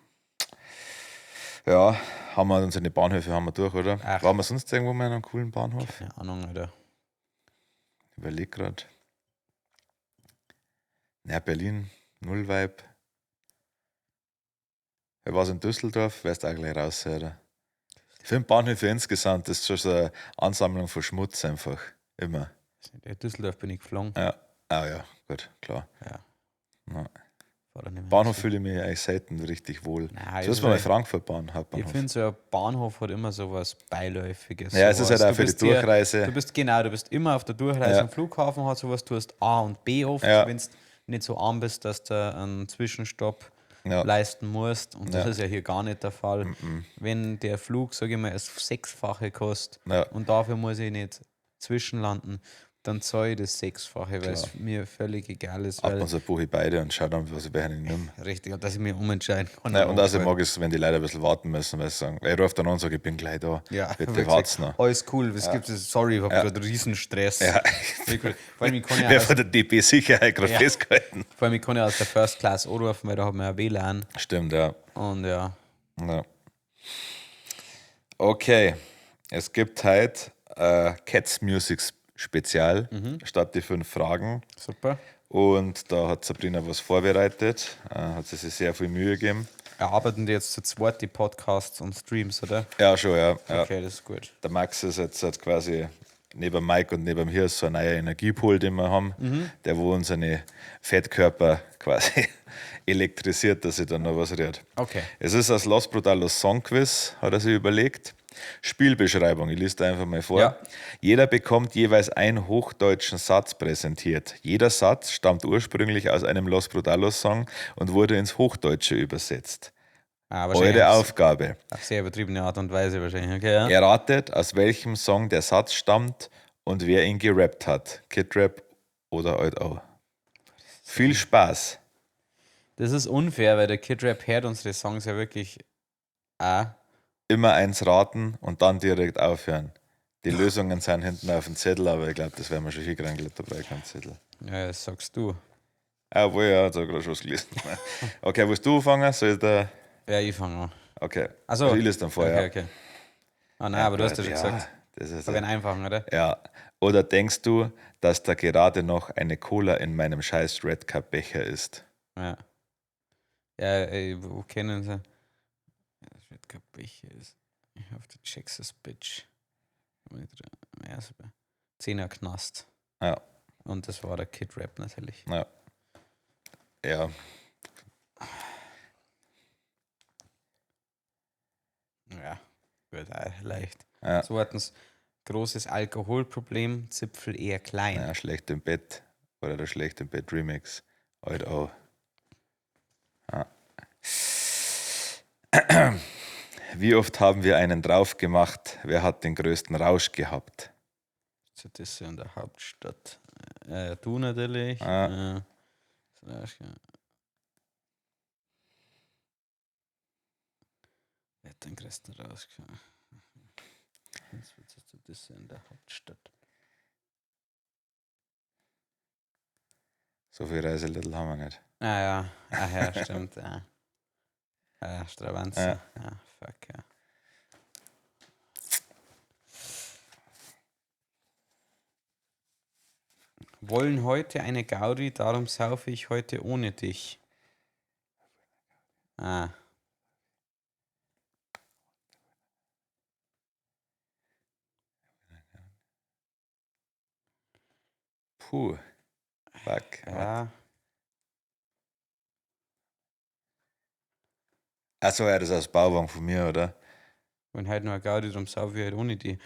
A: Ja, haben wir unsere Bahnhöfe haben wir durch, oder?
B: Ach.
A: Waren wir sonst irgendwo mal in einem coolen Bahnhof?
B: Keine Ahnung, Alter.
A: Ich überleg gerade. Ja, Berlin, null Vibe. Ich war in Düsseldorf, wärst auch gleich raus, oder? Ich finde Bahnhöfe insgesamt, das ist schon so eine Ansammlung von Schmutz einfach. Immer.
B: In Düsseldorf bin ich geflogen.
A: Ja. Ah ja, gut, klar.
B: Ja.
A: Ja.
B: War da nicht mehr
A: Bahnhof
B: gewesen.
A: fühle ich mich eigentlich selten richtig wohl.
B: Nein,
A: So ist
B: also
A: bei
B: ich-
A: Frankfurt Bahn,
B: Ich
A: Hauptbahnhof.
B: finde, so ein Bahnhof hat immer so was Beiläufiges.
A: Ja, es ist
B: sowas.
A: halt auch
B: Du
A: für die
B: bist hier-
A: Durchreise.
B: Du bist immer auf der Durchreise
A: Ja.
B: am Flughafen, hat sowas, du hast A und B oft,
A: Ja.
B: wenn du nicht so arm bist, dass du einen Zwischenstopp
A: Ja.
B: leisten musst. Und das
A: Ja.
B: ist ja hier gar nicht der Fall. Wenn der Flug, sage ich mal, das Sechsfache kostet
A: Ja.
B: und dafür muss ich nicht zwischenlanden, dann zahle ich das Sechsfache, weil es mir völlig egal ist.
A: Ab
B: Weil,
A: und zu buche ich beide und schaue dann, was ich bei ihnen nehme.
B: richtig, und dass ich mich umentscheiden kann.
A: Nein, und außerdem mag ich es, wenn die Leute ein bisschen warten müssen, weil sie sagen, ich rufe dann an und sage, ich bin gleich da.
B: Ja,
A: Bitte
B: wirklich.
A: wart's noch.
B: Alles cool, es gibt es, sorry, ich habe gerade Riesenstress.
A: Ja.
B: Wirklich. Vor allem, ich kann ja
A: Wer
B: aus,
A: von der DB-Sicherheit gerade
B: Ja.
A: festgehalten.
B: vor allem, ich kann ja aus der First Class anrufen, weil da hat man ja WLAN.
A: Stimmt, ja.
B: Und ja,
A: Ja. Okay, es gibt heute Cats Music Spezial statt die 5 Fragen.
B: super.
A: Und da hat Sabrina was vorbereitet, hat sie sich sehr viel Mühe gegeben.
B: Erarbeiten die jetzt zu zweit die Podcasts und Streams, oder?
A: Ja, schon, ja. Ja.
B: Okay, das ist gut.
A: Der Max ist jetzt halt quasi neben Mike und neben mir so ein neuer Energiepool, den wir haben, der wo unsere Fettkörper quasi elektrisiert, dass sich dann noch was rührt.
B: Okay.
A: Es ist das Los Brutalos Songquiz, hat er sich überlegt. Spielbeschreibung, ich lese da einfach mal vor.
B: Ja.
A: Jeder bekommt jeweils einen hochdeutschen Satz präsentiert. Jeder Satz stammt ursprünglich aus einem Los Brutalos Song und wurde ins Hochdeutsche übersetzt.
B: Wahrscheinlich
A: Eure Aufgabe.
B: auf sehr übertriebene Art und Weise wahrscheinlich. Okay, ja.
A: Erratet, aus welchem Song der Satz stammt und wer ihn gerappt hat. Kid Rap oder Alt O. Viel Spaß.
B: Das ist unfair, weil der Kid Rap hört unsere Songs ja wirklich auch.
A: Immer eins raten und dann direkt aufhören. Die Lösungen sind hinten auf dem Zettel, aber ich glaube, das werden wir schon hingerangelt dabei, kein Zettel.
B: Ja, das sagst du.
A: Obwohl, ja, hat er gerade schon was gelesen. Okay, willst du anfangen? Soll ich da?
B: Ja, ich fange an.
A: Okay.
B: Also,
A: Also ich lese dann vorher.
B: Okay, okay. Ah, nein, aber du hast ja schon gesagt.
A: Das ist
B: Ich habe einen einfachen, oder?
A: ja. Oder denkst du, dass da gerade noch eine Cola in meinem scheiß Red Cup Becher ist?
B: Ja. Ja, ey, wo kennen sie? Das wird kein Becher ist. Ich have to check this bitch. 10er Knast.
A: Ja.
B: Und das war der Kid Rap natürlich.
A: Ja. Ja.
B: Ja, wird leicht.
A: Ja.
B: Zweitens, großes Alkoholproblem, Zipfel eher klein.
A: Ja, schlecht im Bett oder der schlecht im Bett Remix. Alt O. Ja. Wie oft haben wir einen drauf gemacht? Wer hat den größten Rausch gehabt?
B: Das ist ja in der Hauptstadt. Du natürlich.
A: Ah,
B: Wer hat den größten rausgekommen? Das ist ja in der Hauptstadt.
A: so viel Reiselittel haben wir nicht.
B: Ah ja, ach ja, stimmt, ja. Stravanzen. Ja, fuck, ja. Wollen heute eine Gaudi, darum saufe ich heute ohne dich. Ah,
A: Puh, fuck. Warte.
B: ja.
A: Achso, ja, das ist aus Bauwagen von mir, oder?
B: Wenn heute noch eine Gaudi, darum saufe ich heute ohne dich.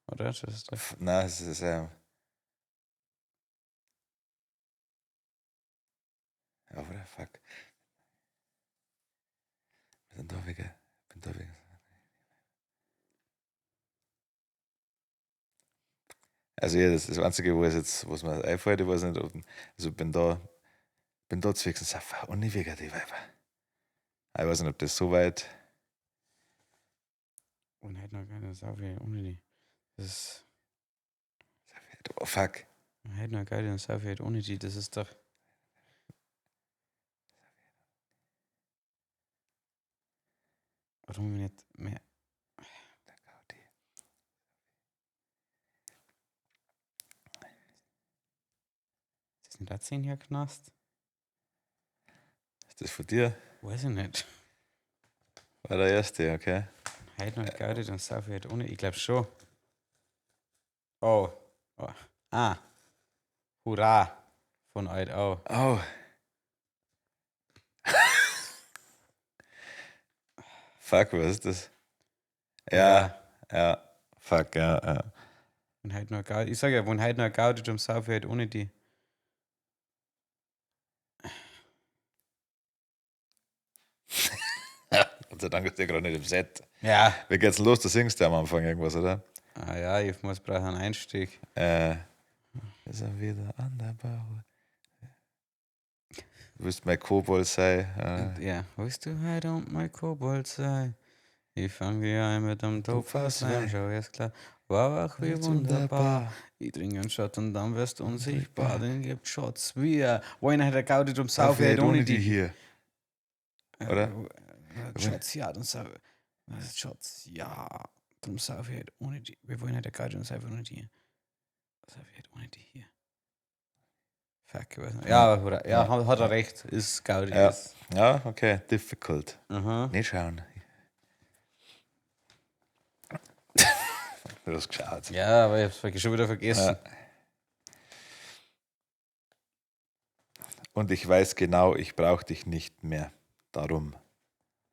B: Oder? Das ist doch.
A: Nein, das ist oder? Fuck. Bin da wegen. Bin da wegen. Also ja, das Einzige, was mir einfällt, ich weiß nicht, also bin da zwischen Safa und nicht wegen die Weiber. Ich weiß nicht, ob das so weit.
B: Und heute noch keine saufe ich heute ohne dich. Das ist.
A: Oh, fuck.
B: Heute noch eine Gaudi, darum saufe ich heute ohne dich. Das ist doch. Warum nicht mehr? Ist das nicht auch 10 Jahre Knast?
A: Ist das von dir?
B: Weiß ich nicht.
A: War der erste, okay.
B: Heute noch Gaudi, dann saufe ich heute ohne. Ich glaube schon. Oh. Oh. Ah. Hurra. Von euch auch.
A: Oh. Fuck, was ist das? Ja. Fuck, ja.
B: Wenn heute noch Gaudi. Ich sage ja, wenn heute noch Gaudi, dann saufe ich heute ohne die.
A: Gott sei Dank ist der gerade nicht im Set.
B: Ja.
A: Wie geht's los? Da singst du am Anfang irgendwas, oder?
B: Ah ja, ich muss brauchen einen Einstieg.
A: Ist er wieder an der Bauer? Du willst mein Kobold sein.
B: Ja, willst du heute und mein Kobold sein? Ich fange ja mit dem Topfass rein, schau erst klar. Wow, ach wie wunderbar. Ich trinke einen Shot und dann wirst du unsichtbar. Den gibt Shots wie wollen halt der Gaudi drum saufen, halt ohne die.
A: hier. Oder?
B: Shots, ja, dann saufen. Shots, ja. Drum saufe ich halt ohne die. Wir wollen halt der Gaudi drum saufen ohne die. Saufe ich halt ohne die hier. Fuck, ich weiß nicht. Ja, oder, ja, hat er recht. Ist Gaudi.
A: Ja.
B: Ist.
A: Ja, okay. Difficult.
B: Aha.
A: Nicht schauen. Du hast geschaut.
B: Ja, aber ich hab's schon wieder vergessen.
A: Ja. Und ich weiß genau, ich brauche dich nicht mehr. Darum.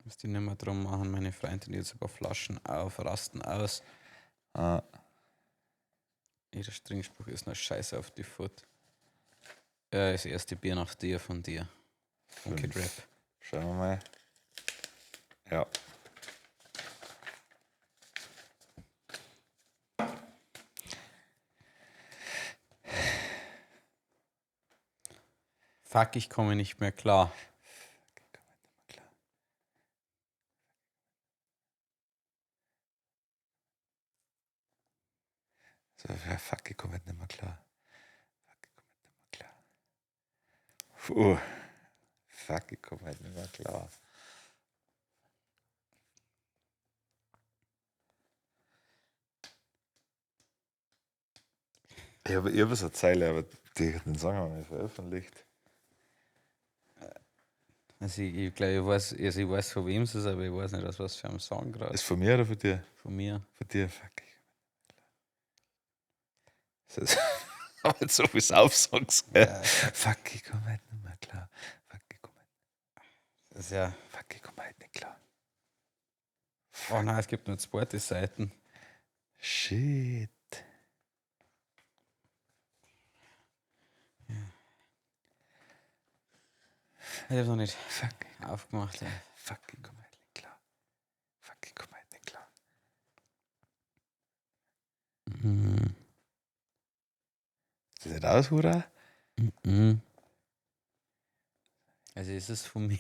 B: Muss die nicht mehr drum machen, meine Freundin jetzt sogar Flaschen auf, rasten aus.
A: Ah,
B: Jeder Stringspruch ist noch scheiße auf die Foot. Ja, das erste Bier nach dir von dir. Von Kid Rap.
A: Schauen wir mal. Ja.
B: Fuck, ich komme nicht mehr klar.
A: So, ja, fuck, ich komme nicht mehr klar. Puh. Fuck, ich komme nicht mehr klar. Ich habe so eine Zeile, aber den Song haben wir nicht veröffentlicht.
B: Also ich glaube, ich weiß von wem es ist, aber ich weiß nicht, aus was für einem Song gerade.
A: Ist von mir oder von dir?
B: Von mir.
A: Von dir, fuck. Das aber jetzt so viele Saufsongs.
B: Ja,
A: fuck, ich komme halt nicht mehr klar. Fuck, ich komme
B: das ist ja.
A: fuck, ich komme halt nicht klar.
B: Oh nein, es gibt nur zweite Seiten.
A: Shit.
B: Ich hab's noch nicht
A: Fuck,
B: aufgemacht. Ja.
A: fuck, ich komme halt nicht klar. Fuck, ich komme halt
B: Hm.
A: Ist das nicht aus, Hurra?
B: Mhm. Also ist es von mir.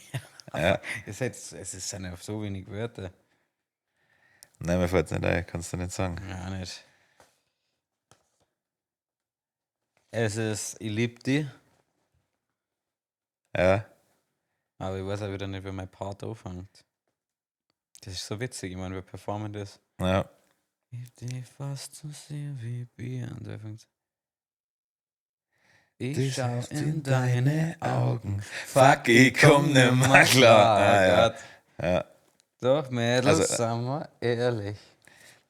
A: Ja.
B: Es sind ja so wenig Wörter.
A: Nein, mir fällt es nicht ein, kannst du nicht sagen.
B: Ja, nicht. Es ist Ich lieb dich,
A: Ja,
B: aber ich weiß auch wieder nicht, wie mein Part anfängt. Das ist so witzig, ich meine, wir performen das.
A: ja.
B: Ich lieb dich fast so sehr wie Bier. Und da fängt's. Ich schau in deine Augen.
A: Fuck, ich komm nimmer klar. Ah, ja.
B: Gott.
A: Ja.
B: Doch, Mädels,
A: Also,
B: sagen wir ehrlich.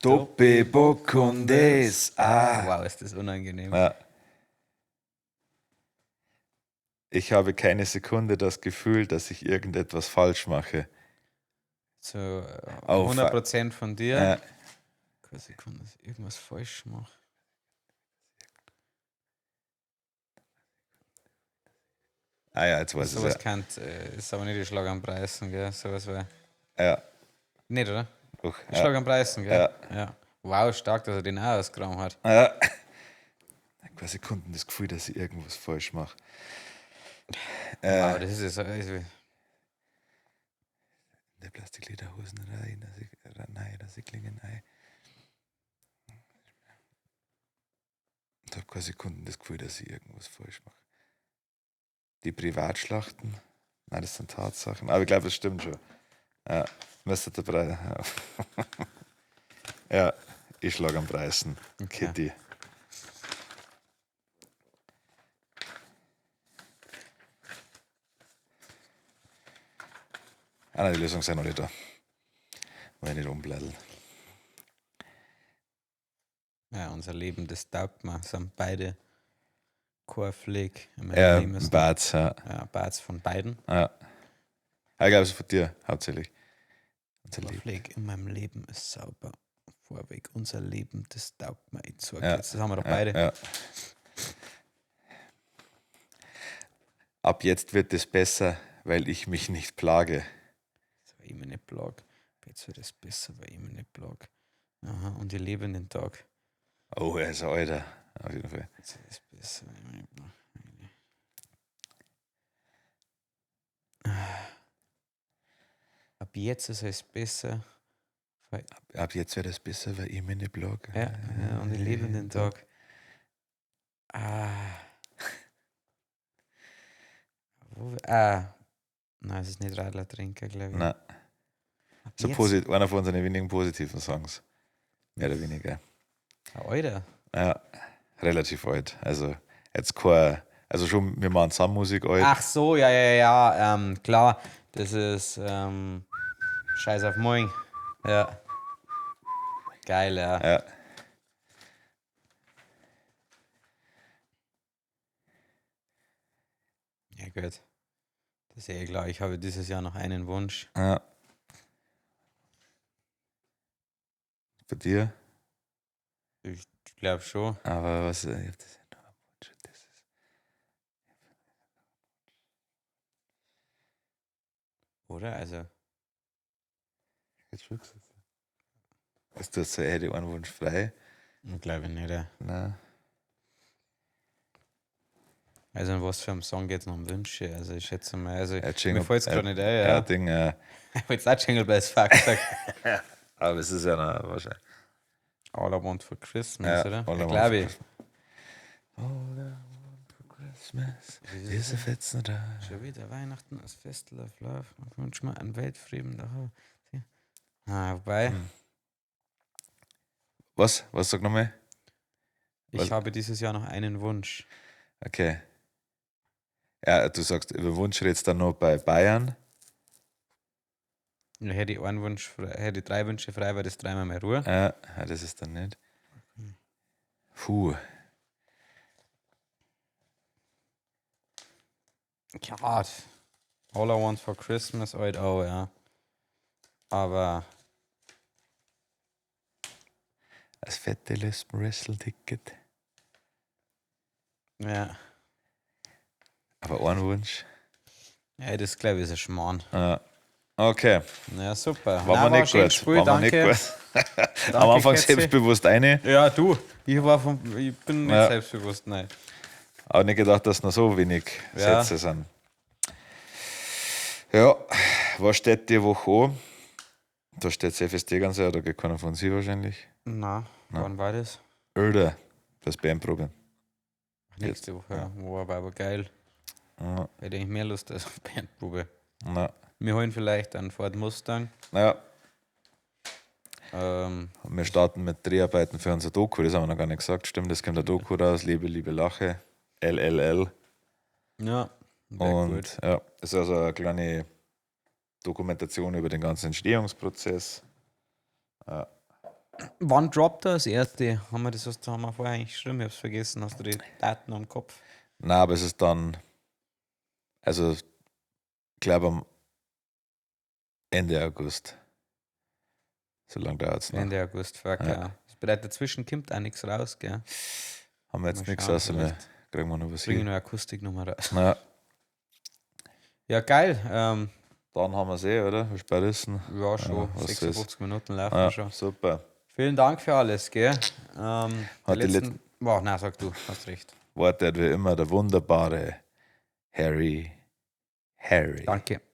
A: Doppe Bokundes. Ah.
B: Wow, ist das unangenehm.
A: Ja. Ich habe keine Sekunde das Gefühl, dass ich irgendetwas falsch mache.
B: So
A: Oh,
B: 100% von dir.
A: Ja.
B: Keine Sekunde, dass ich irgendwas falsch mache.
A: Ah ja, jetzt weiß ich
B: Sowas
A: es.
B: kann, ist aber nicht die Schlag am Preisen, gell? Sowas wäre.
A: Ja.
B: Nicht, oder?
A: Doch,
B: Die Schlag
A: ja.
B: am Preisen, gell? Ja. Wow, stark, dass er den auch ausgegraben hat.
A: Ja. Keine Sekunden das Gefühl, dass ich irgendwas falsch mache.
B: Wow, das ist ja so.
A: Der Plastiklederhosen rein, dass ich klingen ein. Ich habe keine Sekunden das Gefühl, dass ich irgendwas falsch mache. Die Privatschlachten, nein, das sind Tatsachen, aber ich glaube, das stimmt schon. Ja, müsste der Preis. Ja. Ja, ich schlage am Preisen.
B: Okay.
A: Kitty. Ah, nein, die Lösung sind noch nicht da. Muss ich nicht umblätteln.
B: Ja, unser Leben, das taugt mir. Sind beide kein Flick.
A: Ja, Bats, ja.
B: Ja, Barts von beiden.
A: Ja. Ich glaube, es ist von dir hauptsächlich. Unser
B: Kein
A: Leben.
B: Flick in meinem Leben ist sauber. Vorweg, unser Leben, das taugt mir. Ich sag
A: Ja,
B: jetzt, das haben wir doch
A: ja,
B: beide.
A: ja. Ab jetzt wird es besser, weil ich mich nicht plage.
B: Das war immer nicht Blog. Jetzt wird es besser, weil immer nicht Blog. Aha, und ich lebe den Tag.
A: Oh, er ist ein Alter. Auf jeden Fall.
B: Jetzt wird es besser, weil immer nicht Blog. Ab jetzt ist es besser. Weil,
A: Ab jetzt wird es besser, weil ich mich nicht plage.
B: ja, und ich lebe den Tag. Nein, es ist nicht Radler trinken, glaube ich.
A: Nein. So einer von unseren wenigen positiven Songs. Mehr oder weniger.
B: Alter.
A: Ja, relativ alt. Also jetzt kein, also schon, wir machen zusammen Musik alt.
B: Ach so, ja, klar. Das ist Scheiß auf Moin. Ja. Geil, ja.
A: Ja.
B: Ja, gut. Das ist ja klar. Ich habe dieses Jahr noch einen Wunsch.
A: Ja. Bei dir?
B: Ich glaube schon.
A: Aber was, ich hab das ja noch am Wunsch. Das ist,
B: Oder? Also,
A: jetzt schon gesagt. Hast du so, hätte einen Wunsch frei?
B: glaube ich nicht. Ja.
A: Nein.
B: Also, in was für einem Song geht es noch um Wünsche? Also, ich schätze mal, also,
A: Jingle-
B: mir fällt es gerade nicht ein,
A: Ja,
B: ja.
A: Ding,
B: Ich habe jetzt auch Jingle Bells Fuck gesagt.
A: aber es ist ja noch wahrscheinlich.
B: All I Want for Christmas,
A: Ja,
B: oder?
A: All I
B: Ja,
A: Want
B: glaube ich.
A: All I want for Christmas is a Fetzen da.
B: Schon wieder Weihnachten, das Fest of Love. Ich wünsche mir einen Weltfrieden. Wobei,
A: Was? Was sag nochmal?
B: ich habe dieses Jahr noch einen Wunsch.
A: Okay. Ja, du sagst, über Wunsch redest dann noch bei Bayern.
B: Ich hätte einen Wunsch, hätte 3 Wünsche frei, weil das 3-mal mehr Ruhe.
A: Ja, das ist dann nicht. Puh.
B: Klar. All I Want for Christmas, halt auch, ja. Aber
A: Das fette Wrestle-Ticket.
B: ja,
A: Aber ein Wunsch.
B: das glaube ich ist ein Schmarrn.
A: Ja. Okay,
B: Ja, super.
A: war mir nicht
B: schön
A: gut.
B: gespielt,
A: War mir
B: danke.
A: nicht gut. Am
B: Danke,
A: Anfang
B: Ketzi.
A: selbstbewusst eine,
B: Ja, du. Ich bin nicht
A: Ja.
B: selbstbewusst, nein.
A: aber nicht gedacht, dass noch so wenig
B: Ja.
A: Sätze sind. Ja, was steht die Woche an? Da steht das FSD ganz oder geht keiner von Sie wahrscheinlich?
B: Na, wann war das?
A: Oder das Bandprobe.
B: Nächste Woche. Ja. War aber geil.
A: Ja,
B: Hätte ich mehr Lust als auf Bandprobe.
A: na,
B: Wir holen vielleicht einen Ford Mustang.
A: naja,
B: Ähm,
A: wir starten mit Dreharbeiten für unser Doku, das haben wir noch gar nicht gesagt. Stimmt, das kommt der Doku raus, Liebe, Liebe, Lache, LLL.
B: ja, sehr gut.
A: Und ja, es ist also eine kleine Dokumentation über den ganzen Entstehungsprozess.
B: Wann droppt das erste? Haben wir vorher eigentlich geschrieben? Ich hab's vergessen. Hast du die Daten am Kopf?
A: Na, aber es ist dann, also ich glaube am Ende August. So lange dauert es noch.
B: Ende August, fuck,
A: Ja.
B: ja. Das bedeutet, dazwischen kommt auch nichts raus, gell?
A: Haben wir jetzt
B: Mal
A: nichts
B: schauen,
A: raus, mehr.
B: vielleicht
A: Kriegen wir noch was
B: Bringe ich
A: hier.
B: noch eine Akustiknummer raus.
A: Na,
B: Ja, geil.
A: dann haben wir es oder? Wie spät ist denn?
B: Ja, schon.
A: was
B: 56 Minuten laufen
A: Ja,
B: schon.
A: super.
B: Vielen Dank für alles, gell? Die
A: Hat die
B: letzten... Boah, nein, sag du, hast recht.
A: Wartet wie immer der wunderbare Harry.
B: Danke.